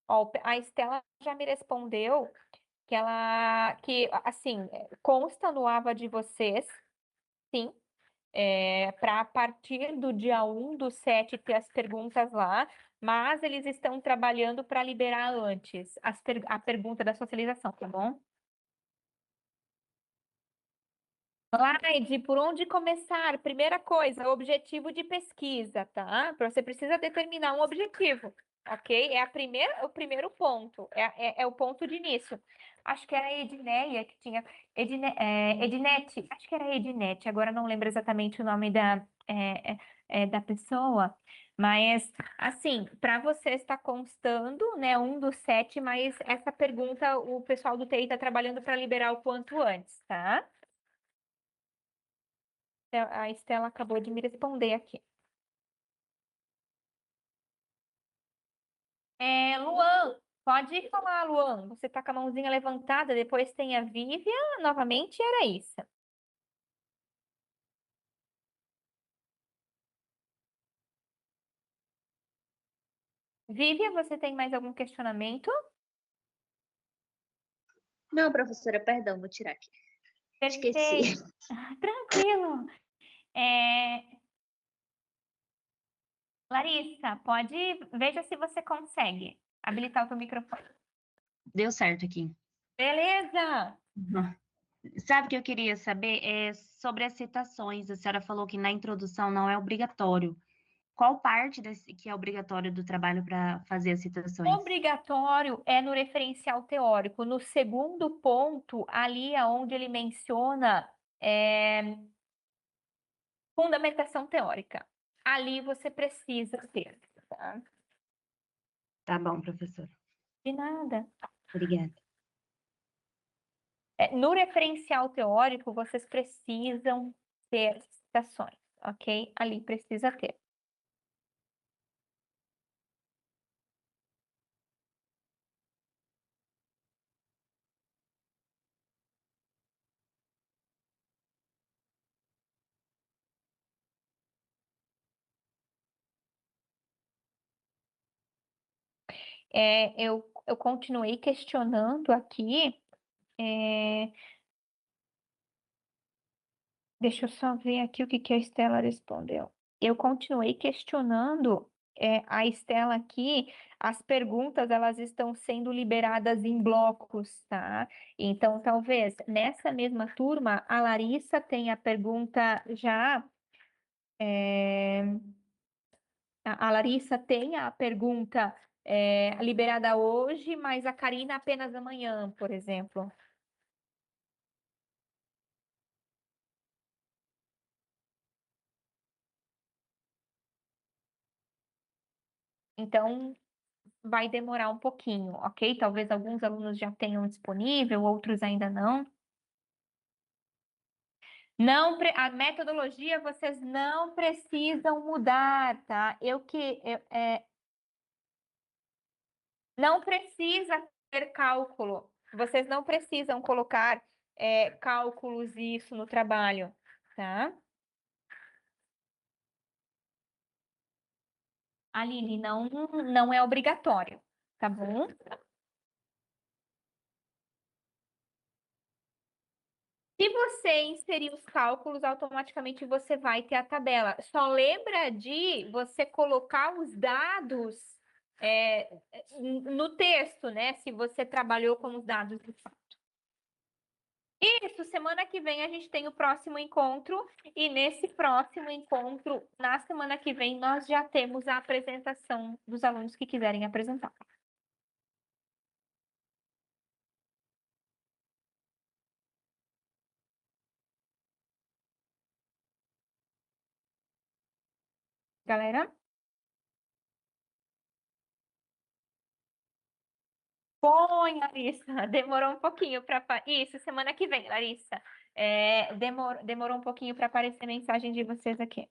Ó, a Estela já me respondeu que assim, consta no AVA de vocês, sim, para a partir do dia 1/7 ter as perguntas lá, mas eles estão trabalhando para liberar antes a pergunta da socialização, tá bom? Slide, por onde começar? Primeira coisa, objetivo de pesquisa, tá? Você precisa determinar um objetivo, ok? O primeiro ponto, é o ponto de início. Acho que era a Edneia que tinha. Ednete, acho que era a Ednete, agora não lembro exatamente o nome da pessoa, mas, assim, para você está constando, né, 1/7, mas essa pergunta o pessoal do TI está trabalhando para liberar o quanto antes, tá? A Estela acabou de me responder aqui. Luan, pode falar, Luan. Você tá com a mãozinha levantada, depois tem a Vívia, novamente, era isso. Vívia, você tem mais algum questionamento? Não, professora, perdão, vou tirar aqui. Esqueci. Perfeito. Tranquilo. Larissa, veja se você consegue habilitar o seu microfone. Deu certo aqui. Beleza! Sabe o que eu queria saber? É sobre as citações. A senhora falou que na introdução não é obrigatório. Qual parte que é obrigatório do trabalho para fazer as citações? Obrigatório é no referencial teórico. No segundo ponto, ali onde ele menciona fundamentação teórica. Ali você precisa ter, tá? Tá bom, professora. De nada. Obrigada. No referencial teórico, vocês precisam ter citações, ok? Ali precisa ter. Eu continuei questionando aqui. Deixa eu só ver aqui o que a Estela respondeu. Eu continuei questionando a Estela aqui. As perguntas, elas estão sendo liberadas em blocos, tá? Então, talvez nessa mesma turma, a Larissa tenha a pergunta já. A Larissa tenha a pergunta liberada hoje, mas a Karina apenas amanhã, por exemplo. Então, vai demorar um pouquinho, ok? Talvez alguns alunos já tenham disponível, outros ainda não. A metodologia vocês não precisam mudar, tá? Não precisa ter cálculo. Vocês não precisam colocar cálculos isso no trabalho, tá? Aline, não é obrigatório. tá bom? Se você inserir os cálculos, automaticamente você vai ter a tabela. Só lembra de você colocar os dados no texto, né? Se você trabalhou com os dados de fato. Isso, semana que vem a gente tem o próximo encontro, e nesse próximo encontro, na semana que vem, nós já temos a apresentação dos alunos que quiserem apresentar. Galera? Põe, Larissa. Demorou um pouquinho para... Isso, semana que vem, Larissa. Demorou um pouquinho para aparecer a mensagem de vocês aqui.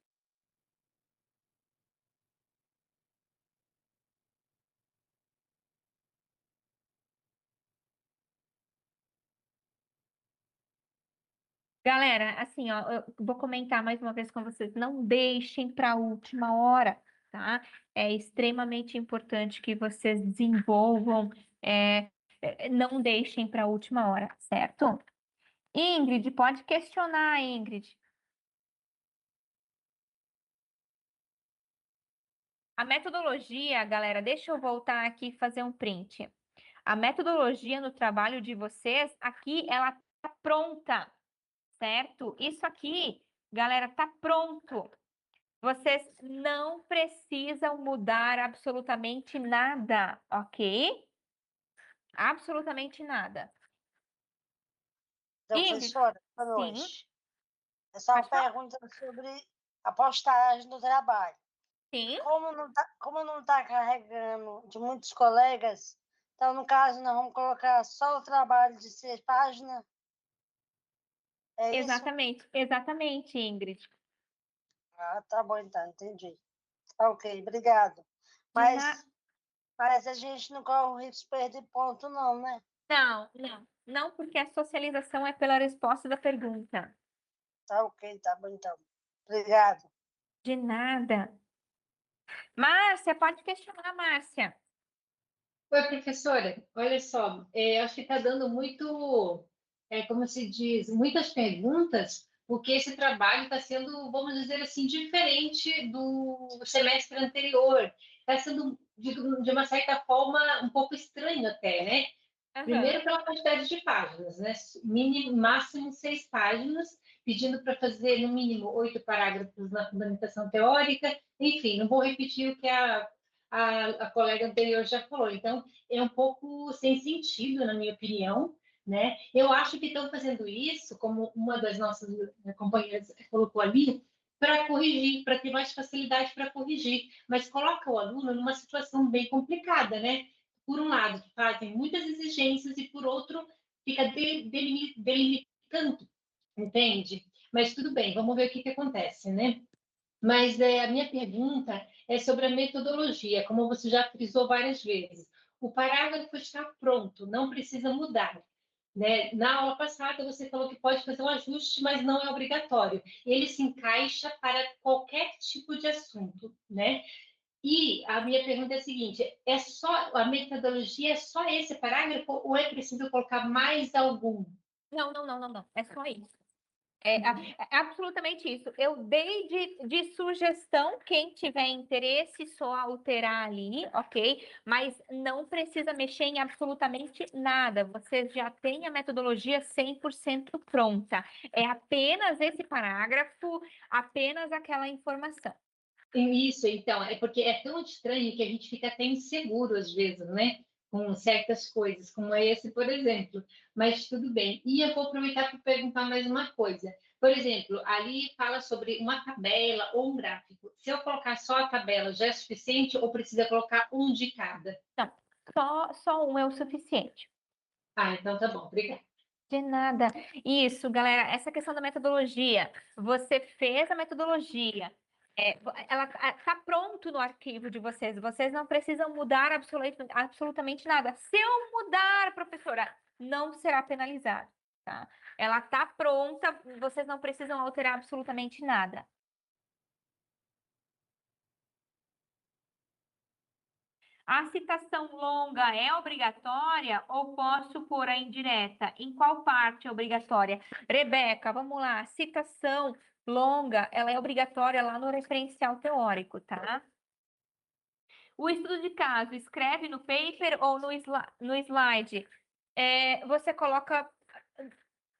Galera, assim, ó, eu vou comentar mais uma vez com vocês. Não deixem para a última hora, tá? É extremamente importante que vocês desenvolvam. Não deixem para a última hora, certo? Ingrid, pode questionar, Ingrid. A metodologia, galera, deixa eu voltar aqui e fazer um print. A metodologia no trabalho de vocês, aqui, ela tá pronta, certo? Isso aqui, galera, tá pronto. Vocês não precisam mudar absolutamente nada, ok? Absolutamente nada. Ingrid, Professora, boa sim, noite. É só uma pode falar. pergunta sobre a postagem do trabalho. Sim, Como não tá carregando de muitos colegas, então, no caso, nós vamos colocar só o trabalho de 6 páginas? É isso? exatamente, Ingrid. Ah, tá bom, então, entendi. Ok, obrigado. De na- Mas a gente não corre o risco de perder ponto, não, né? Não, porque a socialização é pela resposta da pergunta. Tá ok, tá bom, então. Obrigado. De nada. Márcia, pode questionar, Márcia. Oi, professora. Olha só, acho que está dando muito, como se diz, muitas perguntas, porque esse trabalho está sendo, vamos dizer assim, diferente do semestre anterior. Está sendo, de uma certa forma, um pouco estranho até, né? Primeiro pela quantidade de páginas, né? Máximo 6 páginas, pedindo para fazer no mínimo 8 parágrafos na fundamentação teórica. Enfim, não vou repetir o que a colega anterior já falou. Então, é um pouco sem sentido, na minha opinião, né? Eu acho que estão fazendo isso, como uma das nossas companheiras colocou ali, para corrigir, para ter mais facilidade para corrigir, mas coloca o aluno numa situação bem complicada, né? Por um lado, fazem muitas exigências e, por outro, fica delimitando, entende? Mas tudo bem, vamos ver o que acontece, né? Mas a minha pergunta é sobre a metodologia, como você já frisou várias vezes. O parágrafo está pronto, não precisa mudar. Né? Na aula passada, você falou que pode fazer um ajuste, mas não é obrigatório. Ele se encaixa para qualquer tipo de assunto, né? E a minha pergunta é a seguinte: a metodologia é só esse parágrafo ou é preciso colocar mais algum? Não. É só isso. É absolutamente isso. Eu dei de sugestão, quem tiver interesse, só alterar ali, ok? Mas não precisa mexer em absolutamente nada. Vocês já têm a metodologia 100% pronta. É apenas esse parágrafo, apenas aquela informação. Isso, então, é porque é tão estranho que a gente fica até inseguro às vezes, né? Com certas coisas, como esse, por exemplo. Mas tudo bem. E eu vou aproveitar para perguntar mais uma coisa. Por exemplo, ali fala sobre uma tabela ou um gráfico. Se eu colocar só a tabela, já é suficiente ou precisa colocar um de cada? Não, só um é o suficiente. Ah, então tá bom. Obrigada. De nada. Isso, galera, essa questão da metodologia. Você fez a metodologia. Ela está pronto no arquivo de vocês. Vocês não precisam mudar absolutamente nada. Se eu mudar, professora, não será penalizado, tá? Ela está pronta, vocês não precisam alterar absolutamente nada. A citação longa é obrigatória ou posso pôr a indireta? Em qual parte é obrigatória? Rebeca, vamos lá. Citação longa, ela é obrigatória lá no referencial teórico, tá? O estudo de caso, escreve no paper ou no slide? Você coloca...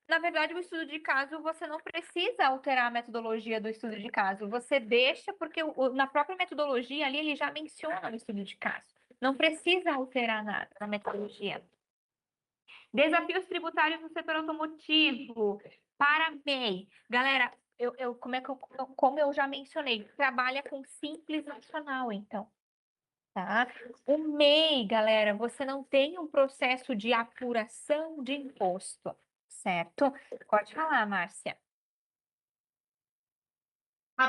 Na verdade, o estudo de caso, você não precisa alterar a metodologia do estudo de caso. Você deixa, porque na própria metodologia ali, ele já menciona o estudo de caso. Não precisa alterar nada na metodologia. Desafios tributários no setor automotivo. Para MEI. Galera, como eu já mencionei, trabalha com Simples Nacional, então. Tá? O MEI, galera, você não tem um processo de apuração de imposto, certo? Pode falar, Márcia.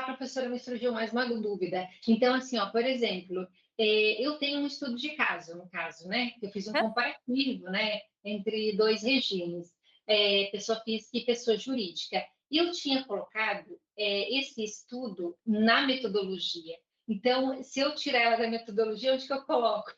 Professora, me surgiu mais uma dúvida. Então, assim, ó, por exemplo, eu tenho um estudo de caso, no caso, né? Eu fiz um comparativo, né, entre 2 regimes, pessoa física e pessoa jurídica. E eu tinha colocado esse estudo na metodologia. Então, se eu tirar ela da metodologia, onde que eu coloco?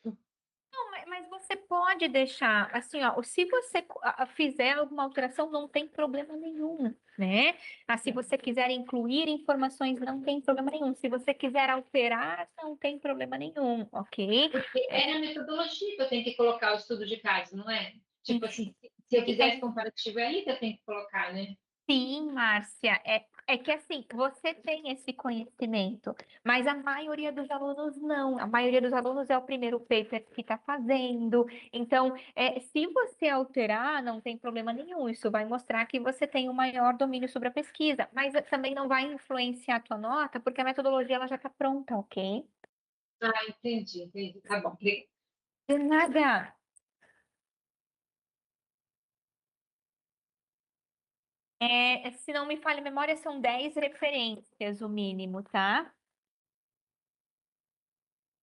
Mas você pode deixar, assim, ó, se você fizer alguma alteração, não tem problema nenhum, né? Se você quiser incluir informações, não tem problema nenhum. Se você quiser alterar, não tem problema nenhum, ok? Porque é na metodologia que eu tenho que colocar o estudo de caso, não é? Tipo assim, se eu fizer esse comparativo, é aí que eu tenho que colocar, né? Sim, Márcia, é que assim, você tem esse conhecimento, mas a maioria dos alunos não. A maioria dos alunos é o primeiro paper que está fazendo. Então, se você alterar, não tem problema nenhum. Isso vai mostrar que você tem um maior domínio sobre a pesquisa, mas também não vai influenciar a tua nota, porque a metodologia ela já está pronta, ok? Entendi. Tá bom, obrigada. De nada. Se não me falha a memória, são 10 referências o mínimo, tá?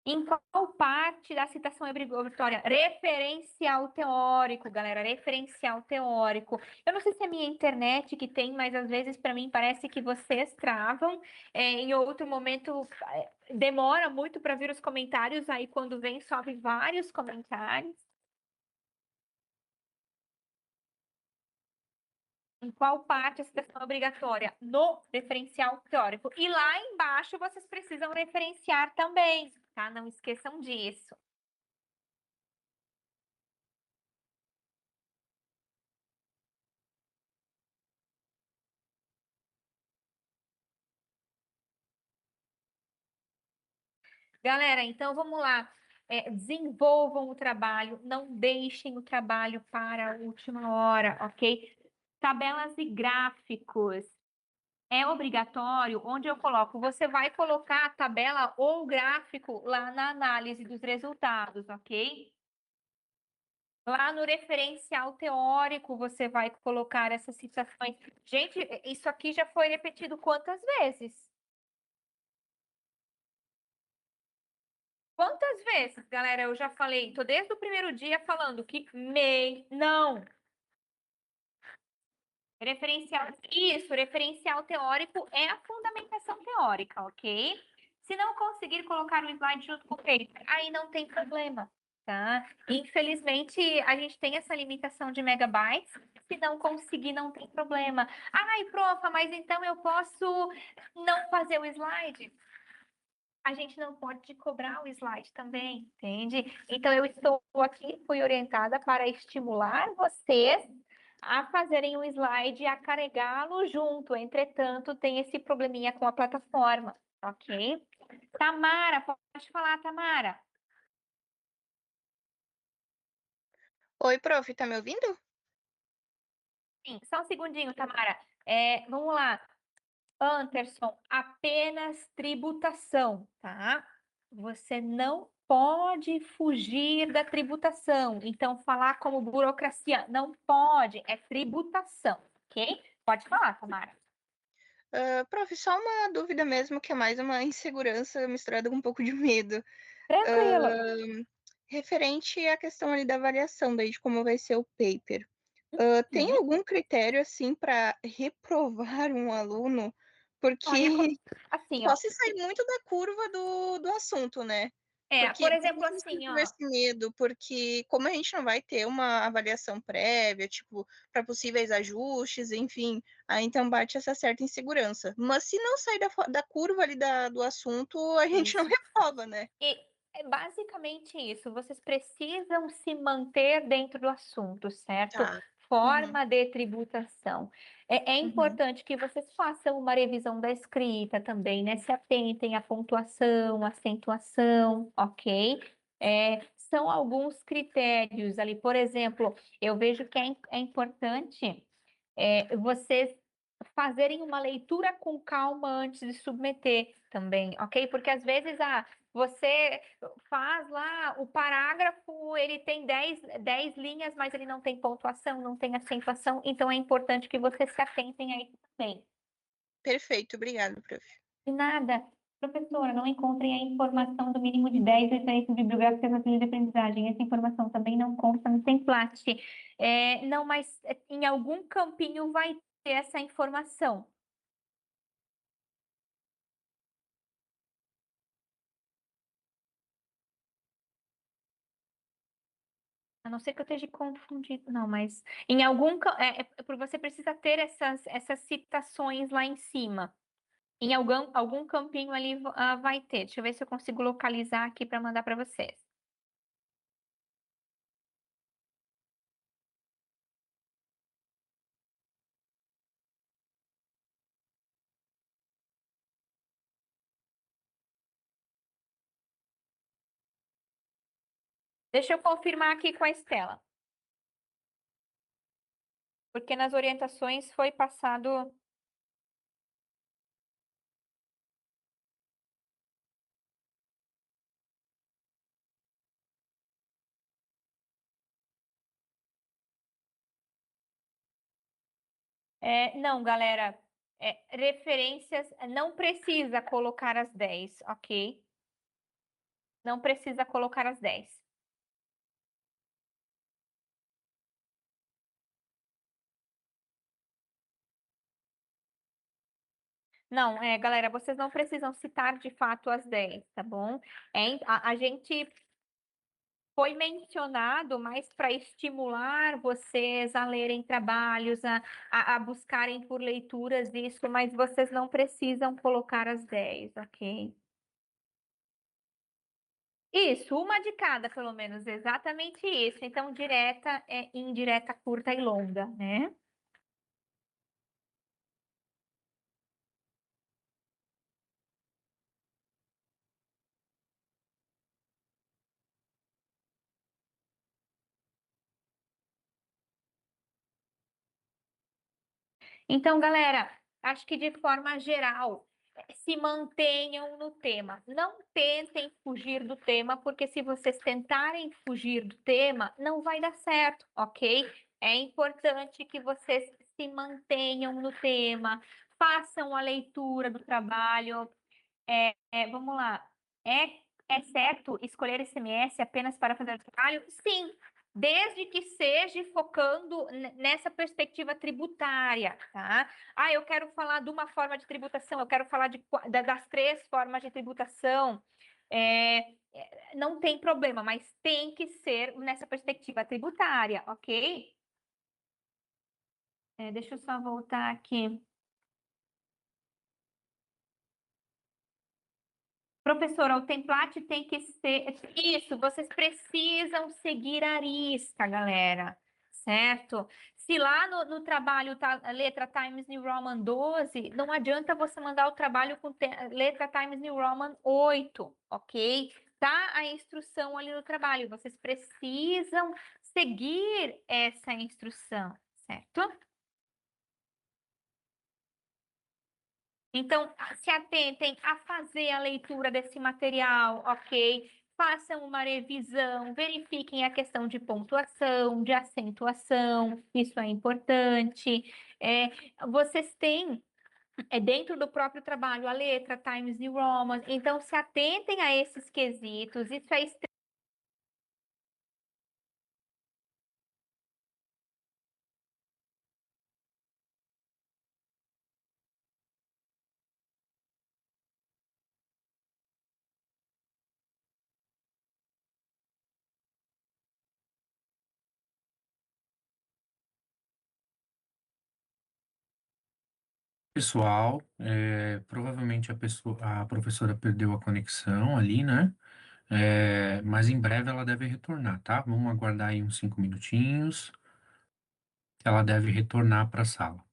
Em qual parte da citação é obrigatória? Referencial teórico, galera, referencial teórico. Eu não sei se é minha internet que tem, mas às vezes para mim parece que vocês travam. Em outro momento demora muito para vir os comentários, aí quando vem sobe vários comentários. Em qual parte a citação é obrigatória? No referencial teórico. E lá embaixo vocês precisam referenciar também, tá? Não esqueçam disso. Galera, então vamos lá. Desenvolvam o trabalho, não deixem o trabalho para a última hora, ok? Tabelas e gráficos. É obrigatório, onde eu coloco, você vai colocar a tabela ou gráfico lá na análise dos resultados, ok? Lá no referencial teórico, você vai colocar essas citações. Gente, isso aqui já foi repetido quantas vezes? Quantas vezes, galera, eu já falei, tô desde o primeiro dia falando que MEI, não. Referencial teórico é a fundamentação teórica, ok? Se não conseguir colocar o slide junto com o paper, aí não tem problema, tá? Infelizmente, a gente tem essa limitação de megabytes, se não conseguir, não tem problema. Ai, profa, mas então eu posso não fazer o slide? A gente não pode cobrar o slide também, entende? Então, eu estou aqui, fui orientada para estimular vocês a fazerem um slide e a carregá-lo junto. Entretanto, tem esse probleminha com a plataforma, ok? Tamara, pode falar, Tamara. Oi, prof, tá me ouvindo? Sim, só um segundinho, Tamara. Vamos lá. Anderson, apenas tributação, tá? Você não pode fugir da tributação. Então, falar como burocracia não pode, é tributação, ok? Pode falar, Tamara. Prof, só uma dúvida mesmo, que é mais uma insegurança misturada com um pouco de medo. Tranquilo. Referente à questão ali da avaliação, daí de como vai ser o paper. Tem algum critério, assim, para reprovar um aluno? Porque Assim, ó. posso sair muito da curva do assunto, né? Por exemplo, Por que eu assim, fico ó. com esse medo? Porque como a gente não vai ter uma avaliação prévia, tipo, para possíveis ajustes, enfim, aí então bate essa certa insegurança. Mas se não sair da curva ali do assunto, a gente não Isso. reprova, né? E é basicamente isso. Vocês precisam se manter dentro do assunto, certo? Tá. Uhum. Forma de tributação. É Uhum. importante que vocês façam uma revisão da escrita também, né? Se atentem à pontuação, acentuação, ok? São alguns critérios ali. Por exemplo, eu vejo que é importante vocês fazerem uma leitura com calma antes de submeter também, ok? Porque às vezes você faz lá o parágrafo, ele tem 10 linhas, mas ele não tem pontuação, não tem acentuação, então é importante que vocês se atentem a isso também. Perfeito, obrigada, prof. De nada. Professora, não encontrem a informação do mínimo de 10 referências bibliográficas na trilha de aprendizagem. Essa informação também não consta no template. Não, mas em algum campinho vai ter essa informação. A não ser que eu esteja confundido, não, mas em você precisa ter essas citações lá em cima. Em algum campinho ali vai ter. Deixa eu ver se eu consigo localizar aqui para mandar para vocês. Deixa eu confirmar aqui com a Estela. Porque nas orientações foi passado. Não, galera, referências, não precisa colocar as 10, ok? Não precisa colocar as 10. Não, galera, vocês não precisam citar de fato as 10, tá bom? A gente foi mencionado mais para estimular vocês a lerem trabalhos, a buscarem por leituras isso, mas vocês não precisam colocar as 10, ok? Isso, uma de cada, pelo menos, exatamente isso. Então, direta, indireta, curta e longa, né? Então, galera, acho que de forma geral, se mantenham no tema. Não tentem fugir do tema, porque se vocês tentarem fugir do tema, não vai dar certo, ok? É importante que vocês se mantenham no tema, façam a leitura do trabalho. Vamos lá. É certo escolher ICMS apenas para fazer o trabalho? Sim, desde que seja focando nessa perspectiva tributária, tá? Eu quero falar de uma forma de tributação, eu quero falar das 3 formas de tributação. Não tem problema, mas tem que ser nessa perspectiva tributária, ok? Deixa eu só voltar aqui. Professora, o template tem que ser. Isso, vocês precisam seguir a risca, galera, certo? Se lá no trabalho tá a letra Times New Roman 12, não adianta você mandar o trabalho com letra Times New Roman 8, ok? Tá a instrução ali no trabalho, vocês precisam seguir essa instrução, certo? Então, se atentem a fazer a leitura desse material, ok? Façam uma revisão, verifiquem a questão de pontuação, de acentuação, isso é importante. Vocês têm, dentro do próprio trabalho, a letra Times New Roman, então se atentem a esses quesitos, isso é Pessoal, provavelmente a professora perdeu a conexão ali, né? Mas em breve ela deve retornar, tá? Vamos aguardar aí uns 5 minutinhos. Ela deve retornar para a sala.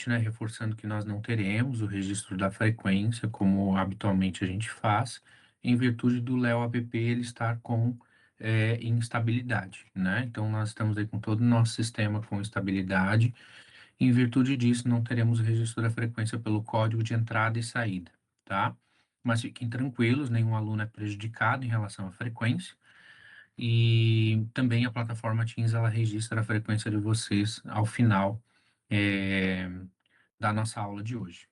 Né, reforçando que nós não teremos o registro da frequência, como habitualmente a gente faz, em virtude do Léo app ele estar com instabilidade, né? Então, nós estamos aí com todo o nosso sistema com estabilidade. Em virtude disso, não teremos o registro da frequência pelo código de entrada e saída, tá? Mas fiquem tranquilos, nenhum aluno é prejudicado em relação à frequência. E também a plataforma Teams, ela registra a frequência de vocês ao final, da nossa aula de hoje.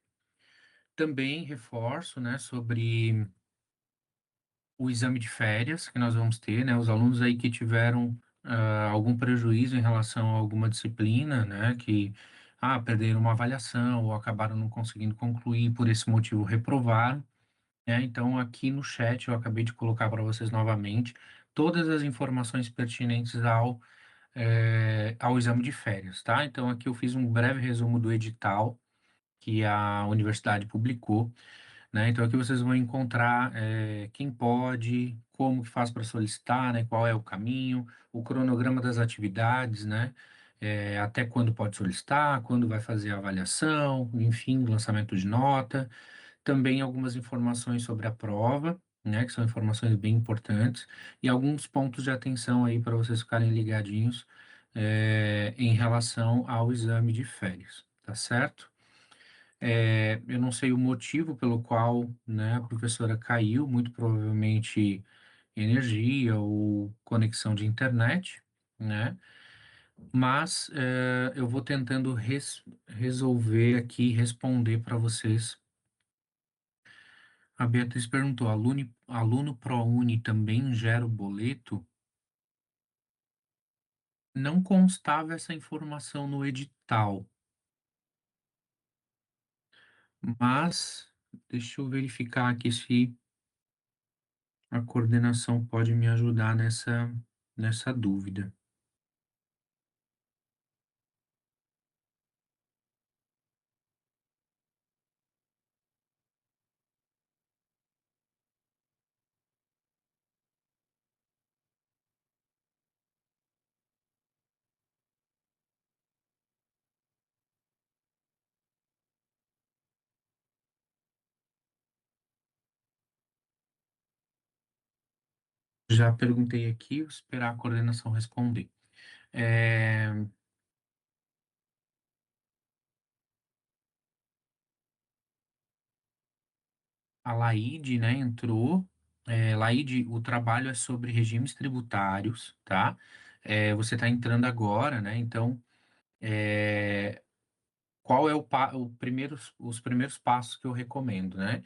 Também reforço, né, sobre o exame de férias que nós vamos ter, né, os alunos aí que tiveram algum prejuízo em relação a alguma disciplina, né, que perderam uma avaliação ou acabaram não conseguindo concluir, por esse motivo reprovaram, né, então aqui no chat eu acabei de colocar para vocês novamente todas as informações pertinentes ao exame de férias, tá? Então aqui eu fiz um breve resumo do edital que a universidade publicou, né? Então aqui vocês vão encontrar quem pode, como que faz para solicitar, né? Qual é o caminho, o cronograma das atividades, né? Até quando pode solicitar, quando vai fazer a avaliação, enfim, lançamento de nota. Também algumas informações sobre a prova, né? Que são informações bem importantes e alguns pontos de atenção aí para vocês ficarem ligadinhos em relação ao exame de férias, tá certo? Eu não sei o motivo pelo qual, né, a professora caiu, muito provavelmente energia ou conexão de internet, né? Mas eu vou tentando resolver aqui, responder para vocês. A Beatriz perguntou: aluno ProUni também gera o boleto? Não constava essa informação no edital, mas deixa eu verificar aqui se a coordenação pode me ajudar nessa dúvida. Já perguntei aqui, vou esperar a coordenação responder. É, a Laide, né, entrou. Laide, o trabalho é sobre regimes tributários, tá? Você está entrando agora, né? Então, qual é os primeiros passos que eu recomendo, né?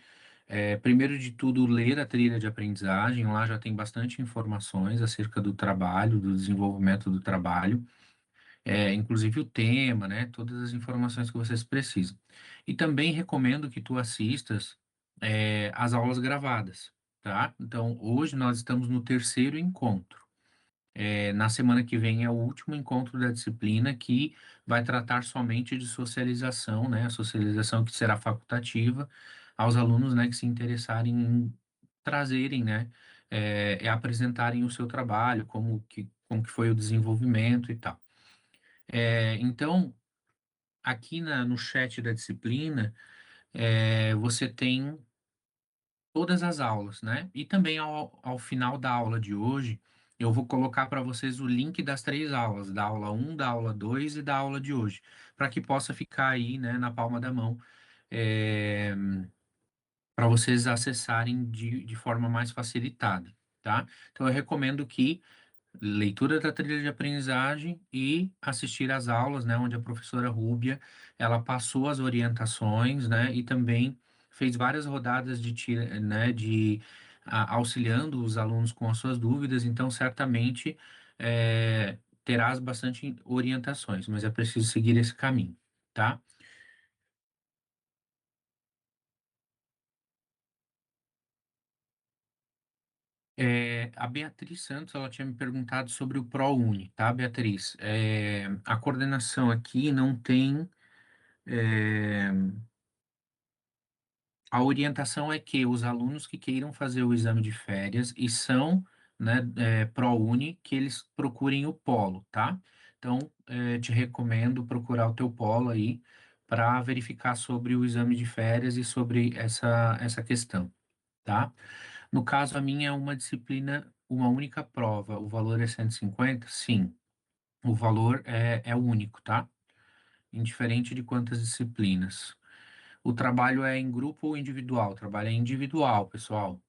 Primeiro de tudo, ler a trilha de aprendizagem. Lá já tem bastante informações acerca do trabalho, do desenvolvimento do trabalho, inclusive o tema, né? Todas as informações que vocês precisam. E também recomendo que tu assistas, as aulas gravadas, tá? Então, hoje nós estamos no terceiro encontro. Na semana que vem é o último encontro da disciplina que vai tratar somente de socialização, né? A socialização que será facultativa aos alunos, né, que se interessarem em trazerem, né, apresentarem o seu trabalho, como que foi o desenvolvimento e tal. Então, aqui no chat da disciplina, você tem todas as aulas, né? E também ao final da aula de hoje, eu vou colocar para vocês o link das três aulas, da aula um, da aula 2 e da aula de hoje, para que possa ficar aí, né, na palma da mão, para vocês acessarem de forma mais facilitada, tá? Então, eu recomendo que leitura da trilha de aprendizagem e assistir às aulas, né, onde a professora Rúbia, ela passou as orientações, né, e também fez várias rodadas né, auxiliando os alunos com as suas dúvidas, então certamente terás bastante orientações, mas é preciso seguir esse caminho, tá? A Beatriz Santos, ela tinha me perguntado sobre o ProUni, tá, Beatriz? A coordenação aqui não tem. é, a orientação é que os alunos que queiram fazer o exame de férias e são, né, ProUni, que eles procurem o polo, tá? Então, te recomendo procurar o teu polo aí para verificar sobre o exame de férias e sobre essa questão, tá? No caso, a minha é uma disciplina, uma única prova. O valor é 150. Sim. O valor é único, tá? Indiferente de quantas disciplinas. O trabalho é em grupo ou individual? O trabalho é individual, pessoal.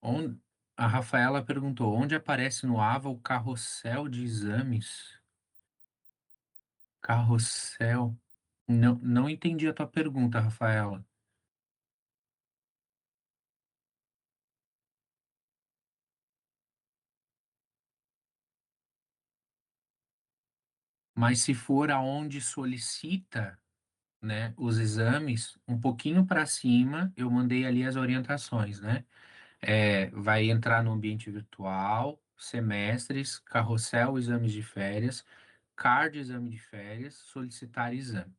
Onde... A Rafaela perguntou: onde aparece no AVA o carrossel de exames? Carrossel? Não, não entendi a tua pergunta, Rafaela. Mas se for aonde solicita, né, os exames, um pouquinho para cima, eu mandei ali as orientações, né? Vai entrar no ambiente virtual, semestres, carrossel, exames de férias, card exame de férias, solicitar exame,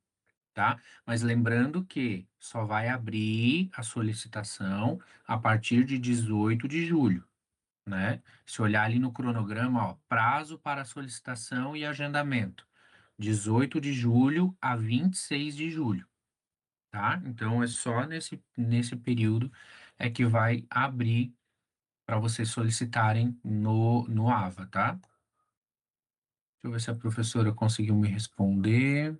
tá? Mas lembrando que só vai abrir a solicitação a partir de 18 de julho, né? Se olhar ali no cronograma, ó, prazo para solicitação e agendamento, 18 de julho a 26 de julho, tá? Então é só nesse período que vai abrir para vocês solicitarem no AVA, tá? Deixa eu ver se a professora conseguiu me responder.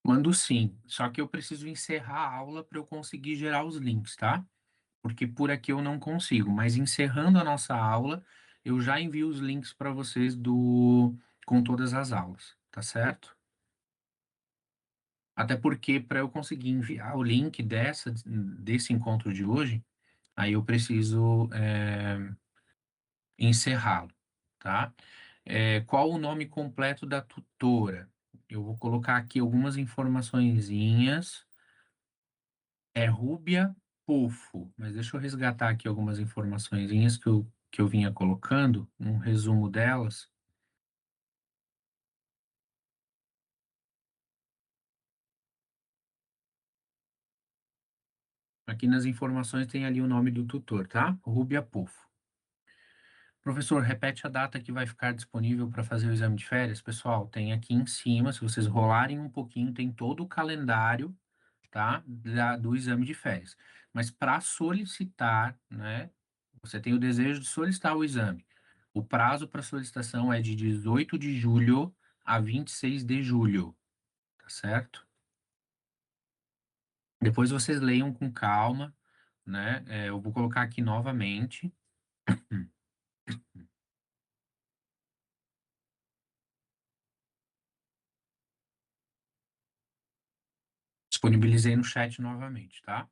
Mando sim, só que eu preciso encerrar a aula para eu conseguir gerar os links, tá? Porque por aqui eu não consigo, mas encerrando a nossa aula, eu já envio os links para vocês com todas as aulas, tá certo? Até porque para eu conseguir enviar o link desse encontro de hoje, aí eu preciso encerrá-lo, tá? Qual o nome completo da tutora? Eu vou colocar aqui algumas informaçõezinhas. É Rúbia Pofo, mas deixa eu resgatar aqui algumas informaçõezinhas que eu vinha colocando, um resumo delas. Aqui nas informações tem ali o nome do tutor, tá? Rúbia Pofo. Professor, repete a data que vai ficar disponível para fazer o exame de férias. Pessoal, tem aqui em cima, se vocês rolarem um pouquinho, tem todo o calendário, tá? Do exame de férias. Mas para solicitar, né? Você tem o desejo de solicitar o exame. O prazo para solicitação é de 18 de julho a 26 de julho, tá certo? Depois vocês leiam com calma, né? Eu vou colocar aqui novamente. Disponibilizei no chat novamente, tá?